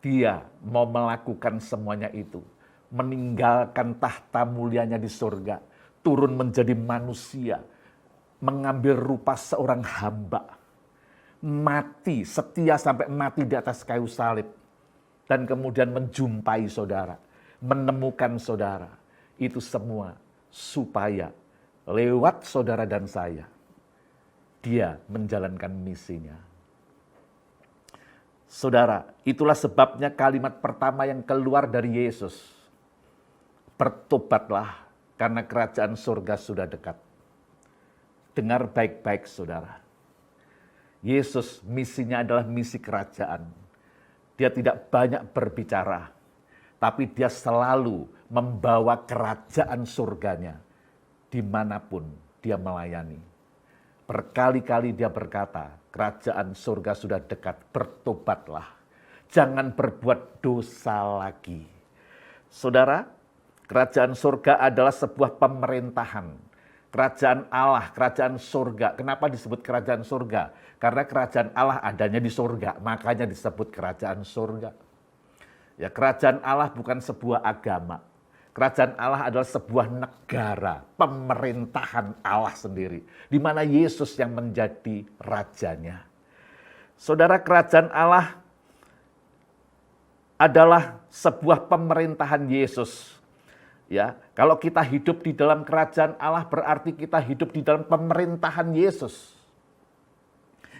dia mau melakukan semuanya itu. Meninggalkan tahta mulianya di surga. Turun menjadi manusia. Mengambil rupa seorang hamba. Mati, setia sampai mati di atas kayu salib. Dan kemudian menjumpai saudara. Menemukan saudara. Itu semua supaya lewat saudara dan saya, dia menjalankan misinya. Saudara, itulah sebabnya kalimat pertama yang keluar dari Yesus. Bertobatlah karena kerajaan surga sudah dekat. Dengar baik-baik saudara. Yesus misinya adalah misi kerajaan. Dia tidak banyak berbicara, tapi dia selalu membawa kerajaan surganya dimanapun dia melayani. Berkali-kali dia berkata, kerajaan surga sudah dekat, bertobatlah. Jangan berbuat dosa lagi. Saudara, kerajaan surga adalah sebuah pemerintahan. Kerajaan Allah, kerajaan surga. Kenapa disebut kerajaan surga? Karena kerajaan Allah adanya di surga, makanya disebut kerajaan surga. Ya, kerajaan Allah bukan sebuah agama. Kerajaan Allah adalah sebuah negara, pemerintahan Allah sendiri, di mana Yesus yang menjadi rajanya. Saudara, kerajaan Allah adalah sebuah pemerintahan Yesus. Ya, kalau kita hidup di dalam kerajaan Allah berarti kita hidup di dalam pemerintahan Yesus.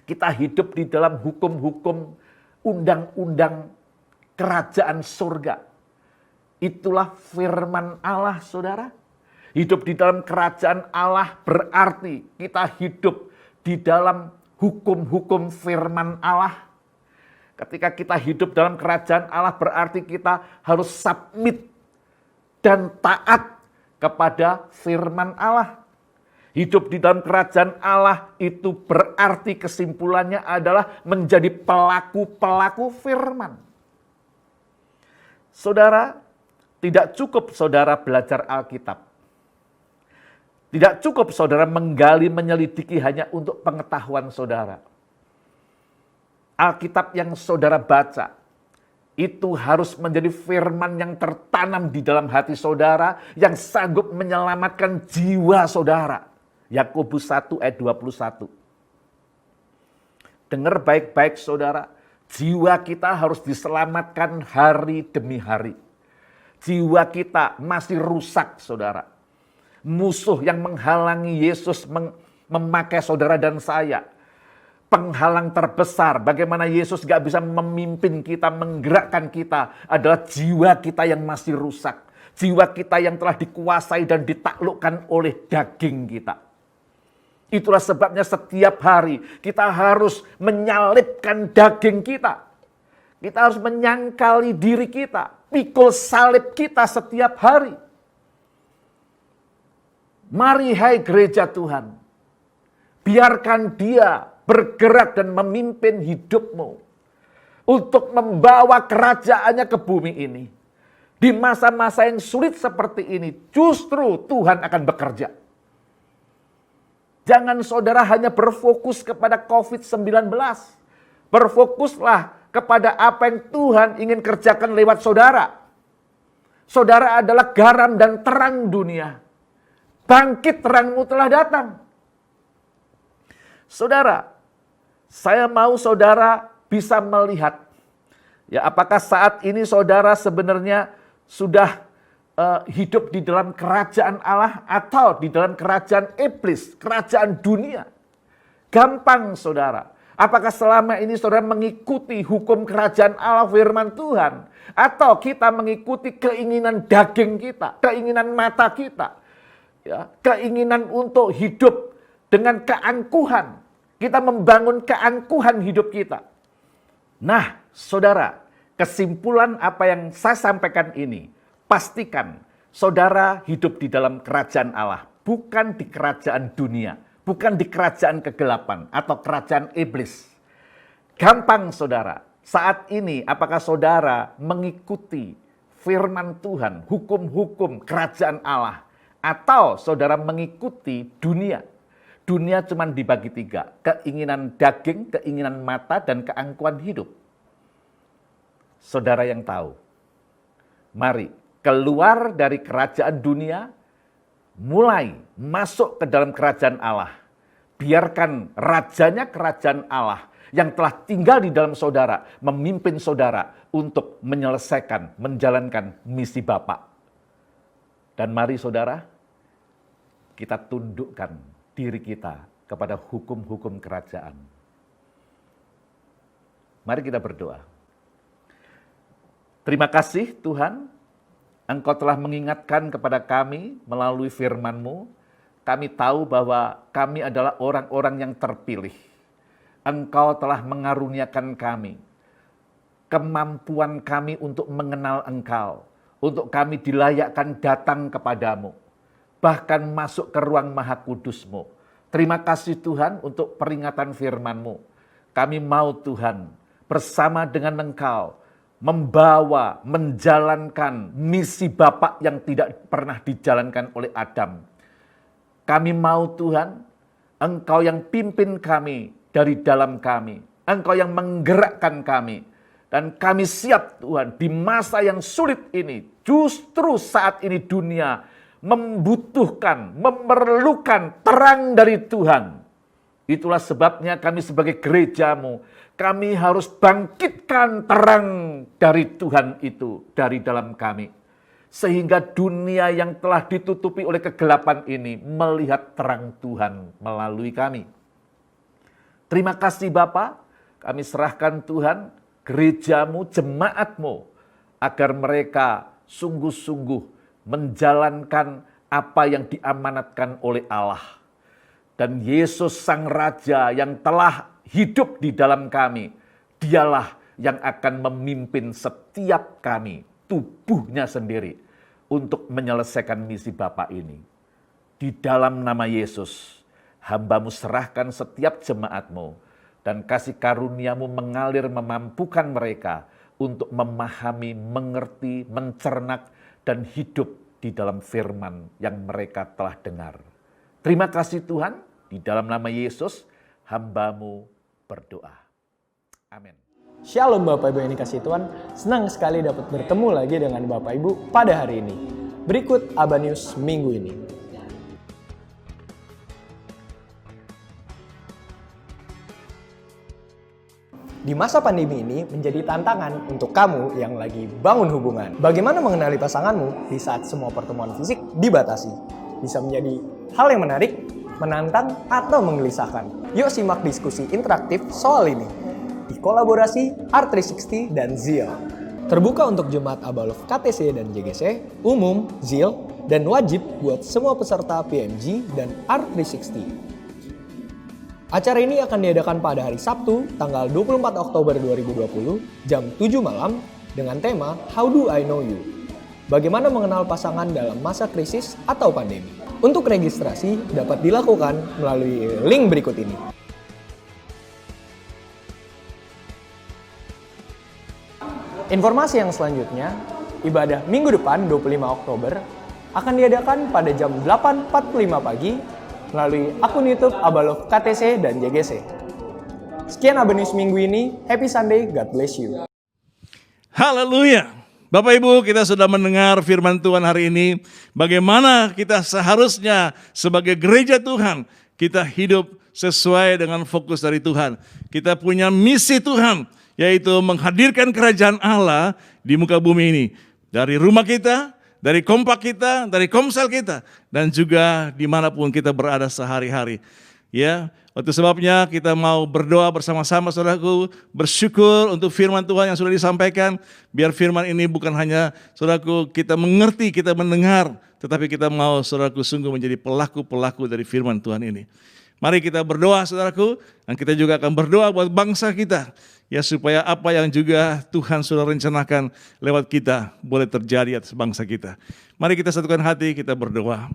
Kita hidup di dalam hukum-hukum, undang-undang kerajaan surga. Itulah firman Allah, saudara. Hidup di dalam kerajaan Allah berarti kita hidup di dalam hukum-hukum firman Allah. Ketika kita hidup dalam kerajaan Allah berarti kita harus submit dan taat kepada firman Allah. Hidup di dalam kerajaan Allah itu berarti kesimpulannya adalah menjadi pelaku-pelaku firman. Saudara, tidak cukup saudara belajar Alkitab. Tidak cukup saudara menggali, menyelidiki hanya untuk pengetahuan saudara. Alkitab yang saudara baca, itu harus menjadi firman yang tertanam di dalam hati saudara, yang sanggup menyelamatkan jiwa saudara. Yakobus 1 ayat 21. Dengar baik-baik saudara, jiwa kita harus diselamatkan hari demi hari. Jiwa kita masih rusak, saudara. Musuh yang menghalangi Yesus memakai saudara dan saya. Penghalang terbesar bagaimana Yesus gak bisa memimpin kita, menggerakkan kita adalah jiwa kita yang masih rusak. Jiwa kita yang telah dikuasai dan ditaklukkan oleh daging kita. Itulah sebabnya setiap hari kita harus menyalibkan daging kita. Kita harus menyangkali diri kita, pikul salib kita setiap hari. Mari hai gereja Tuhan, biarkan Dia bergerak dan memimpin hidupmu untuk membawa kerajaannya ke bumi ini. Di masa-masa yang sulit seperti ini, justru Tuhan akan bekerja. Jangan saudara hanya berfokus kepada COVID-19. Berfokuslah kepada apa yang Tuhan ingin kerjakan lewat saudara. Saudara adalah garam dan terang dunia. Bangkit, terangmu telah datang. Saudara, saya mau saudara bisa melihat, ya, apakah saat ini saudara sebenarnya sudah hidup di dalam kerajaan Allah atau di dalam kerajaan iblis, kerajaan dunia. Gampang saudara. Apakah selama ini saudara mengikuti hukum kerajaan Allah, firman Tuhan, atau kita mengikuti keinginan daging kita, keinginan mata kita, ya, keinginan untuk hidup dengan keangkuhan. Kita membangun keangkuhan hidup kita. Nah, saudara, kesimpulan apa yang saya sampaikan ini, pastikan saudara hidup di dalam kerajaan Allah, bukan di kerajaan dunia, bukan di kerajaan kegelapan atau kerajaan iblis. Gampang saudara, saat ini apakah saudara mengikuti firman Tuhan, hukum-hukum kerajaan Allah, atau saudara mengikuti dunia? Dunia cuma dibagi 3, keinginan daging, keinginan mata, dan keangkuhan hidup. Saudara yang tahu, mari keluar dari kerajaan dunia, mulai masuk ke dalam kerajaan Allah. Biarkan rajanya kerajaan Allah yang telah tinggal di dalam saudara, memimpin saudara untuk menyelesaikan, menjalankan misi Bapa. Dan mari saudara, kita tundukkan diri kita kepada hukum-hukum kerajaan. Mari kita berdoa. Terima kasih Tuhan, Engkau telah mengingatkan kepada kami melalui firman-Mu. Kami tahu bahwa kami adalah orang-orang yang terpilih. Engkau telah mengaruniakan kami kemampuan kami untuk mengenal Engkau, untuk kami dilayakkan datang kepadamu, bahkan masuk ke ruang Maha Kudus-Mu. Terima kasih Tuhan untuk peringatan firman-Mu. Kami mau Tuhan bersama dengan Engkau membawa, menjalankan misi Bapa yang tidak pernah dijalankan oleh Adam. Kami mau Tuhan, Engkau yang pimpin kami dari dalam kami. Engkau yang menggerakkan kami. Dan kami siap Tuhan di masa yang sulit ini. Justru saat ini dunia membutuhkan, memerlukan terang dari Tuhan. Itulah sebabnya kami sebagai gereja-Mu, kami harus bangkitkan terang dari Tuhan itu dari dalam kami. Sehingga dunia yang telah ditutupi oleh kegelapan ini melihat terang Tuhan melalui kami. Terima kasih Bapa, kami serahkan Tuhan gereja-Mu, jemaat-Mu, agar mereka sungguh-sungguh menjalankan apa yang diamanatkan oleh Allah. Dan Yesus Sang Raja yang telah hidup di dalam kami, Dialah yang akan memimpin setiap kami, tubuhnya sendiri, untuk menyelesaikan misi Bapa ini. Di dalam nama Yesus, hamba-Mu serahkan setiap jemaat-Mu, dan kasih karunia-Mu mengalir memampukan mereka untuk memahami, mengerti, mencernak, dan hidup di dalam firman yang mereka telah dengar. Terima kasih Tuhan, di dalam nama Yesus, hamba-Mu berdoa. Amin. Shalom Bapak Ibu yang dikasihi Tuhan, senang sekali dapat bertemu lagi dengan Bapak Ibu pada hari ini. Berikut Aba News minggu ini. Di masa pandemi ini menjadi tantangan untuk kamu yang lagi bangun hubungan. Bagaimana mengenali pasanganmu di saat semua pertemuan fisik dibatasi? Bisa menjadi hal yang menarik, menantang, atau menggelisahkan. Yuk simak diskusi interaktif soal ini di kolaborasi Art360 dan Zeal. Terbuka untuk Jemaat Abalov KTC dan JGC, umum, Zeal, dan wajib buat semua peserta PMG dan Art360. Acara ini akan diadakan pada hari Sabtu, tanggal 24 Oktober 2020, jam 7 malam, dengan tema How Do I Know You? Bagaimana mengenal pasangan dalam masa krisis atau pandemi? Untuk registrasi dapat dilakukan melalui link berikut ini. Informasi yang selanjutnya, ibadah minggu depan 25 Oktober akan diadakan pada jam 8.45 pagi melalui akun YouTube Abalov KTC dan JGC. Sekian Abanius minggu ini. Happy Sunday, God bless you. Haleluya. Bapak Ibu, kita sudah mendengar firman Tuhan hari ini. Bagaimana kita seharusnya sebagai gereja Tuhan, kita hidup sesuai dengan fokus dari Tuhan. Kita punya misi Tuhan, yaitu menghadirkan kerajaan Allah di muka bumi ini. Dari rumah kita, dari kompak kita, dari komsel kita, dan juga dimanapun kita berada sehari-hari. Ya, itu sebabnya kita mau berdoa bersama-sama saudaraku, bersyukur untuk firman Tuhan yang sudah disampaikan. Biar firman ini bukan hanya saudaraku kita mengerti, kita mendengar, tetapi kita mau saudaraku sungguh menjadi pelaku-pelaku dari firman Tuhan ini. Mari kita berdoa saudaraku, dan kita juga akan berdoa buat bangsa kita. Ya supaya apa yang juga Tuhan sudah rencanakan lewat kita boleh terjadi atas bangsa kita. Mari kita satukan hati, kita berdoa.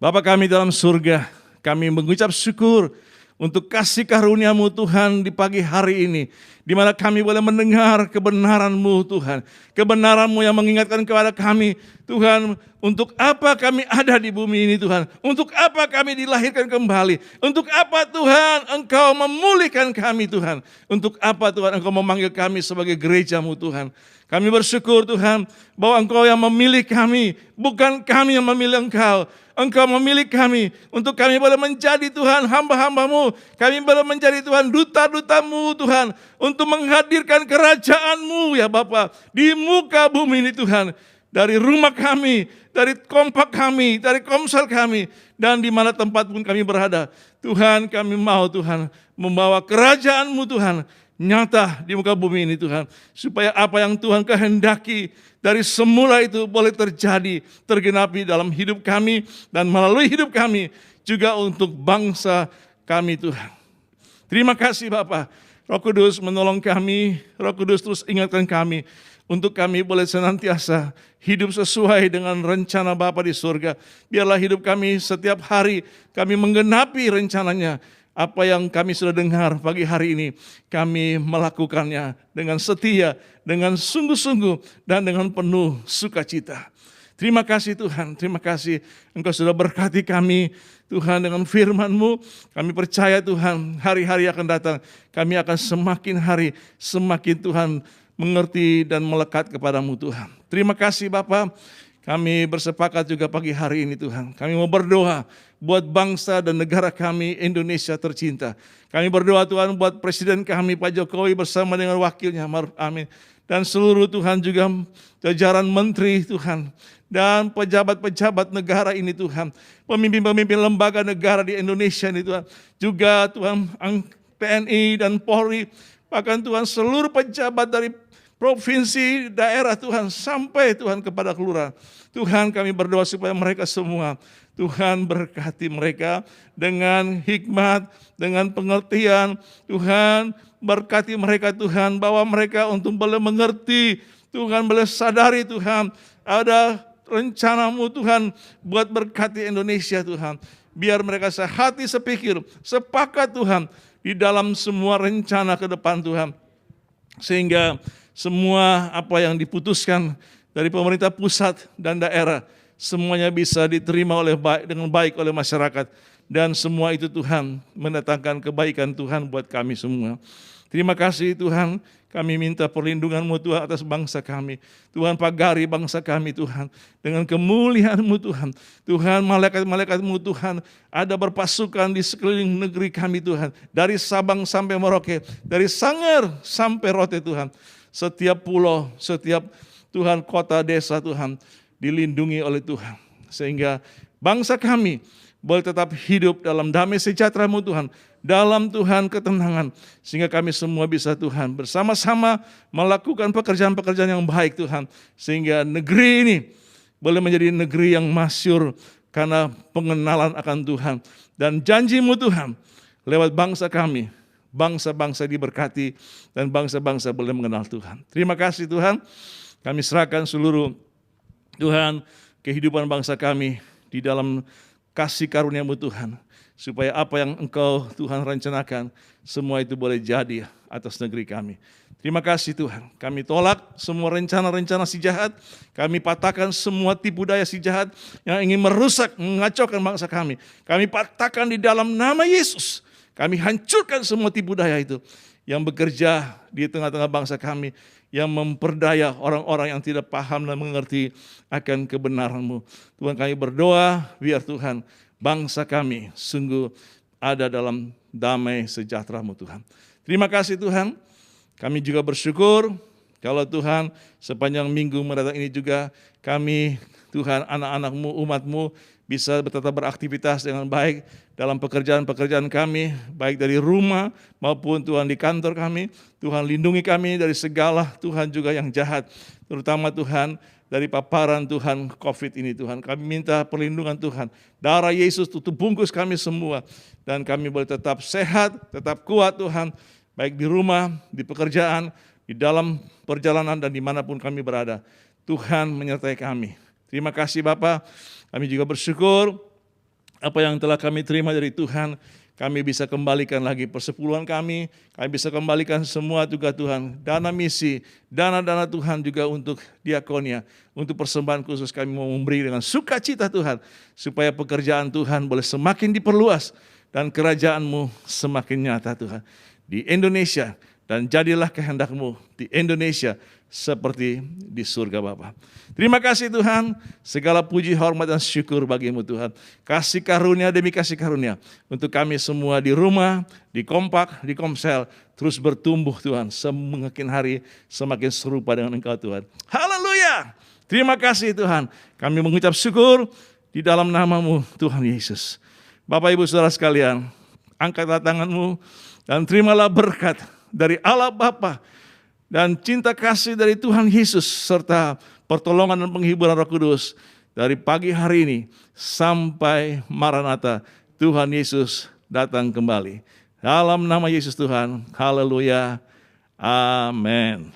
Bapa kami dalam surga, kami mengucap syukur untuk kasih karunia-Mu Tuhan di pagi hari ini, di mana kami boleh mendengar kebenaran-Mu Tuhan. Kebenaran-Mu yang mengingatkan kepada kami, Tuhan, untuk apa kami ada di bumi ini Tuhan. Untuk apa kami dilahirkan kembali. Untuk apa Tuhan Engkau memulihkan kami Tuhan. Untuk apa Tuhan Engkau memanggil kami sebagai gereja-Mu Tuhan. Kami bersyukur Tuhan bahwa Engkau yang memilih kami, bukan kami yang memilih Engkau. Engkau memilih kami untuk kami boleh menjadi Tuhan hamba-hamba-Mu. Kami boleh menjadi Tuhan duta-duta-Mu Tuhan. Untuk menghadirkan kerajaan-Mu ya Bapa di muka bumi ini Tuhan. Dari rumah kami, dari kompak kami, dari komsel kami. Dan di mana tempat pun kami berada. Tuhan kami mau Tuhan membawa kerajaan-Mu Tuhan nyata di muka bumi ini Tuhan. Supaya apa yang Tuhan kehendaki dari semula itu boleh terjadi, tergenapi dalam hidup kami dan melalui hidup kami juga untuk bangsa kami Tuhan. Terima kasih Bapa. Roh Kudus menolong kami, Roh Kudus terus ingatkan kami untuk kami boleh senantiasa hidup sesuai dengan rencana Bapa di surga. Biarlah hidup kami setiap hari kami menggenapi rencananya. Apa yang kami sudah dengar pagi hari ini, kami melakukannya dengan setia, dengan sungguh-sungguh, dan dengan penuh sukacita. Terima kasih Tuhan, terima kasih Engkau sudah berkati kami Tuhan dengan firman-Mu. Kami percaya Tuhan hari-hari akan datang, kami akan semakin hari, semakin Tuhan mengerti dan melekat kepadamu Tuhan. Terima kasih Bapa. Kami bersepakat juga pagi hari ini Tuhan. Kami mau berdoa buat bangsa dan negara kami Indonesia tercinta. Kami berdoa Tuhan buat Presiden kami Pak Jokowi bersama dengan wakilnya. Amin. Dan seluruh Tuhan juga jajaran menteri Tuhan. Dan pejabat-pejabat negara ini Tuhan. Pemimpin-pemimpin lembaga negara di Indonesia ini Tuhan. Juga Tuhan TNI dan Polri. Bahkan Tuhan seluruh pejabat dari provinsi, daerah Tuhan, sampai Tuhan kepada kelurahan. Tuhan kami berdoa supaya mereka semua, Tuhan berkati mereka dengan hikmat, dengan pengertian. Tuhan berkati mereka Tuhan, bahwa mereka untuk boleh mengerti, Tuhan boleh sadari Tuhan, ada rencana-Mu Tuhan buat berkati Indonesia Tuhan. Biar mereka sehati, sepikir, sepakat Tuhan di dalam semua rencana ke depan Tuhan. Sehingga semua apa yang diputuskan dari pemerintah pusat dan daerah, semuanya bisa diterima dengan baik oleh masyarakat. Dan semua itu Tuhan mendatangkan kebaikan Tuhan buat kami semua. Terima kasih Tuhan, kami minta perlindungan-Mu Tuhan atas bangsa kami. Tuhan, pagari bangsa kami Tuhan, dengan kemuliaan-Mu Tuhan. Tuhan, malaikat-malaikat-Mu Tuhan, ada berpasukan di sekeliling negeri kami Tuhan. Dari Sabang sampai Merauke, dari Sangir sampai Rote Tuhan. Setiap pulau, setiap Tuhan kota, desa Tuhan, dilindungi oleh Tuhan. Sehingga bangsa kami boleh tetap hidup dalam damai sejahtera-Mu Tuhan, dalam Tuhan ketenangan, sehingga kami semua bisa Tuhan bersama-sama melakukan pekerjaan-pekerjaan yang baik Tuhan, sehingga negeri ini boleh menjadi negeri yang masyhur karena pengenalan akan Tuhan dan janji-Mu Tuhan lewat bangsa kami. Bangsa-bangsa diberkati dan bangsa-bangsa boleh mengenal Tuhan. Terima kasih Tuhan, kami serahkan seluruh Tuhan kehidupan bangsa kami di dalam kasih karunia-Mu Tuhan, supaya apa yang Engkau Tuhan rencanakan, semua itu boleh jadi atas negeri kami. Terima kasih Tuhan, kami tolak semua rencana-rencana si jahat, kami patahkan semua tipu daya si jahat yang ingin merusak, mengacaukan bangsa kami. Kami patahkan di dalam nama Yesus, kami hancurkan semua tipu daya itu yang bekerja di tengah-tengah bangsa kami, yang memperdaya orang-orang yang tidak paham dan mengerti akan kebenaran-Mu. Tuhan, kami berdoa biar Tuhan bangsa kami sungguh ada dalam damai sejahtera-Mu Tuhan. Terima kasih Tuhan, kami juga bersyukur kalau Tuhan sepanjang minggu mendatang ini juga kami Tuhan anak-anak-Mu, umat-Mu bisa tetap beraktivitas dengan baik dalam pekerjaan-pekerjaan kami, baik dari rumah maupun Tuhan di kantor kami. Tuhan lindungi kami dari segala Tuhan juga yang jahat, terutama Tuhan dari paparan Tuhan COVID ini Tuhan. Kami minta perlindungan Tuhan, darah Yesus tutup bungkus kami semua, dan kami boleh tetap sehat, tetap kuat Tuhan, baik di rumah, di pekerjaan, di dalam perjalanan dan dimanapun kami berada. Tuhan menyertai kami. Terima kasih Bapa. Kami juga bersyukur apa yang telah kami terima dari Tuhan, kami bisa kembalikan lagi persepuluhan kami bisa kembalikan semua juga Tuhan, dana misi, dana-dana Tuhan juga untuk diakonia, untuk persembahan khusus kami mau memberi dengan sukacita Tuhan, supaya pekerjaan Tuhan boleh semakin diperluas dan kerajaan-Mu semakin nyata Tuhan di Indonesia, dan jadilah kehendak-Mu di Indonesia seperti di surga Bapa. Terima kasih Tuhan, segala puji, hormat, dan syukur bagi-Mu Tuhan. Kasih karunia demi kasih karunia untuk kami semua di rumah, di Kompak, di Komsel, terus bertumbuh Tuhan, semakin hari semakin serupa dengan Engkau Tuhan. Haleluya! Terima kasih Tuhan, kami mengucap syukur di dalam nama-Mu Tuhan Yesus. Bapak Ibu Saudara sekalian, angkatlah tangan-Mu dan terimalah berkat dari Allah Bapa dan cinta kasih dari Tuhan Yesus serta pertolongan dan penghiburan Roh Kudus dari pagi hari ini sampai Maranatha Tuhan Yesus datang kembali. Dalam nama Yesus Tuhan, haleluya, amin.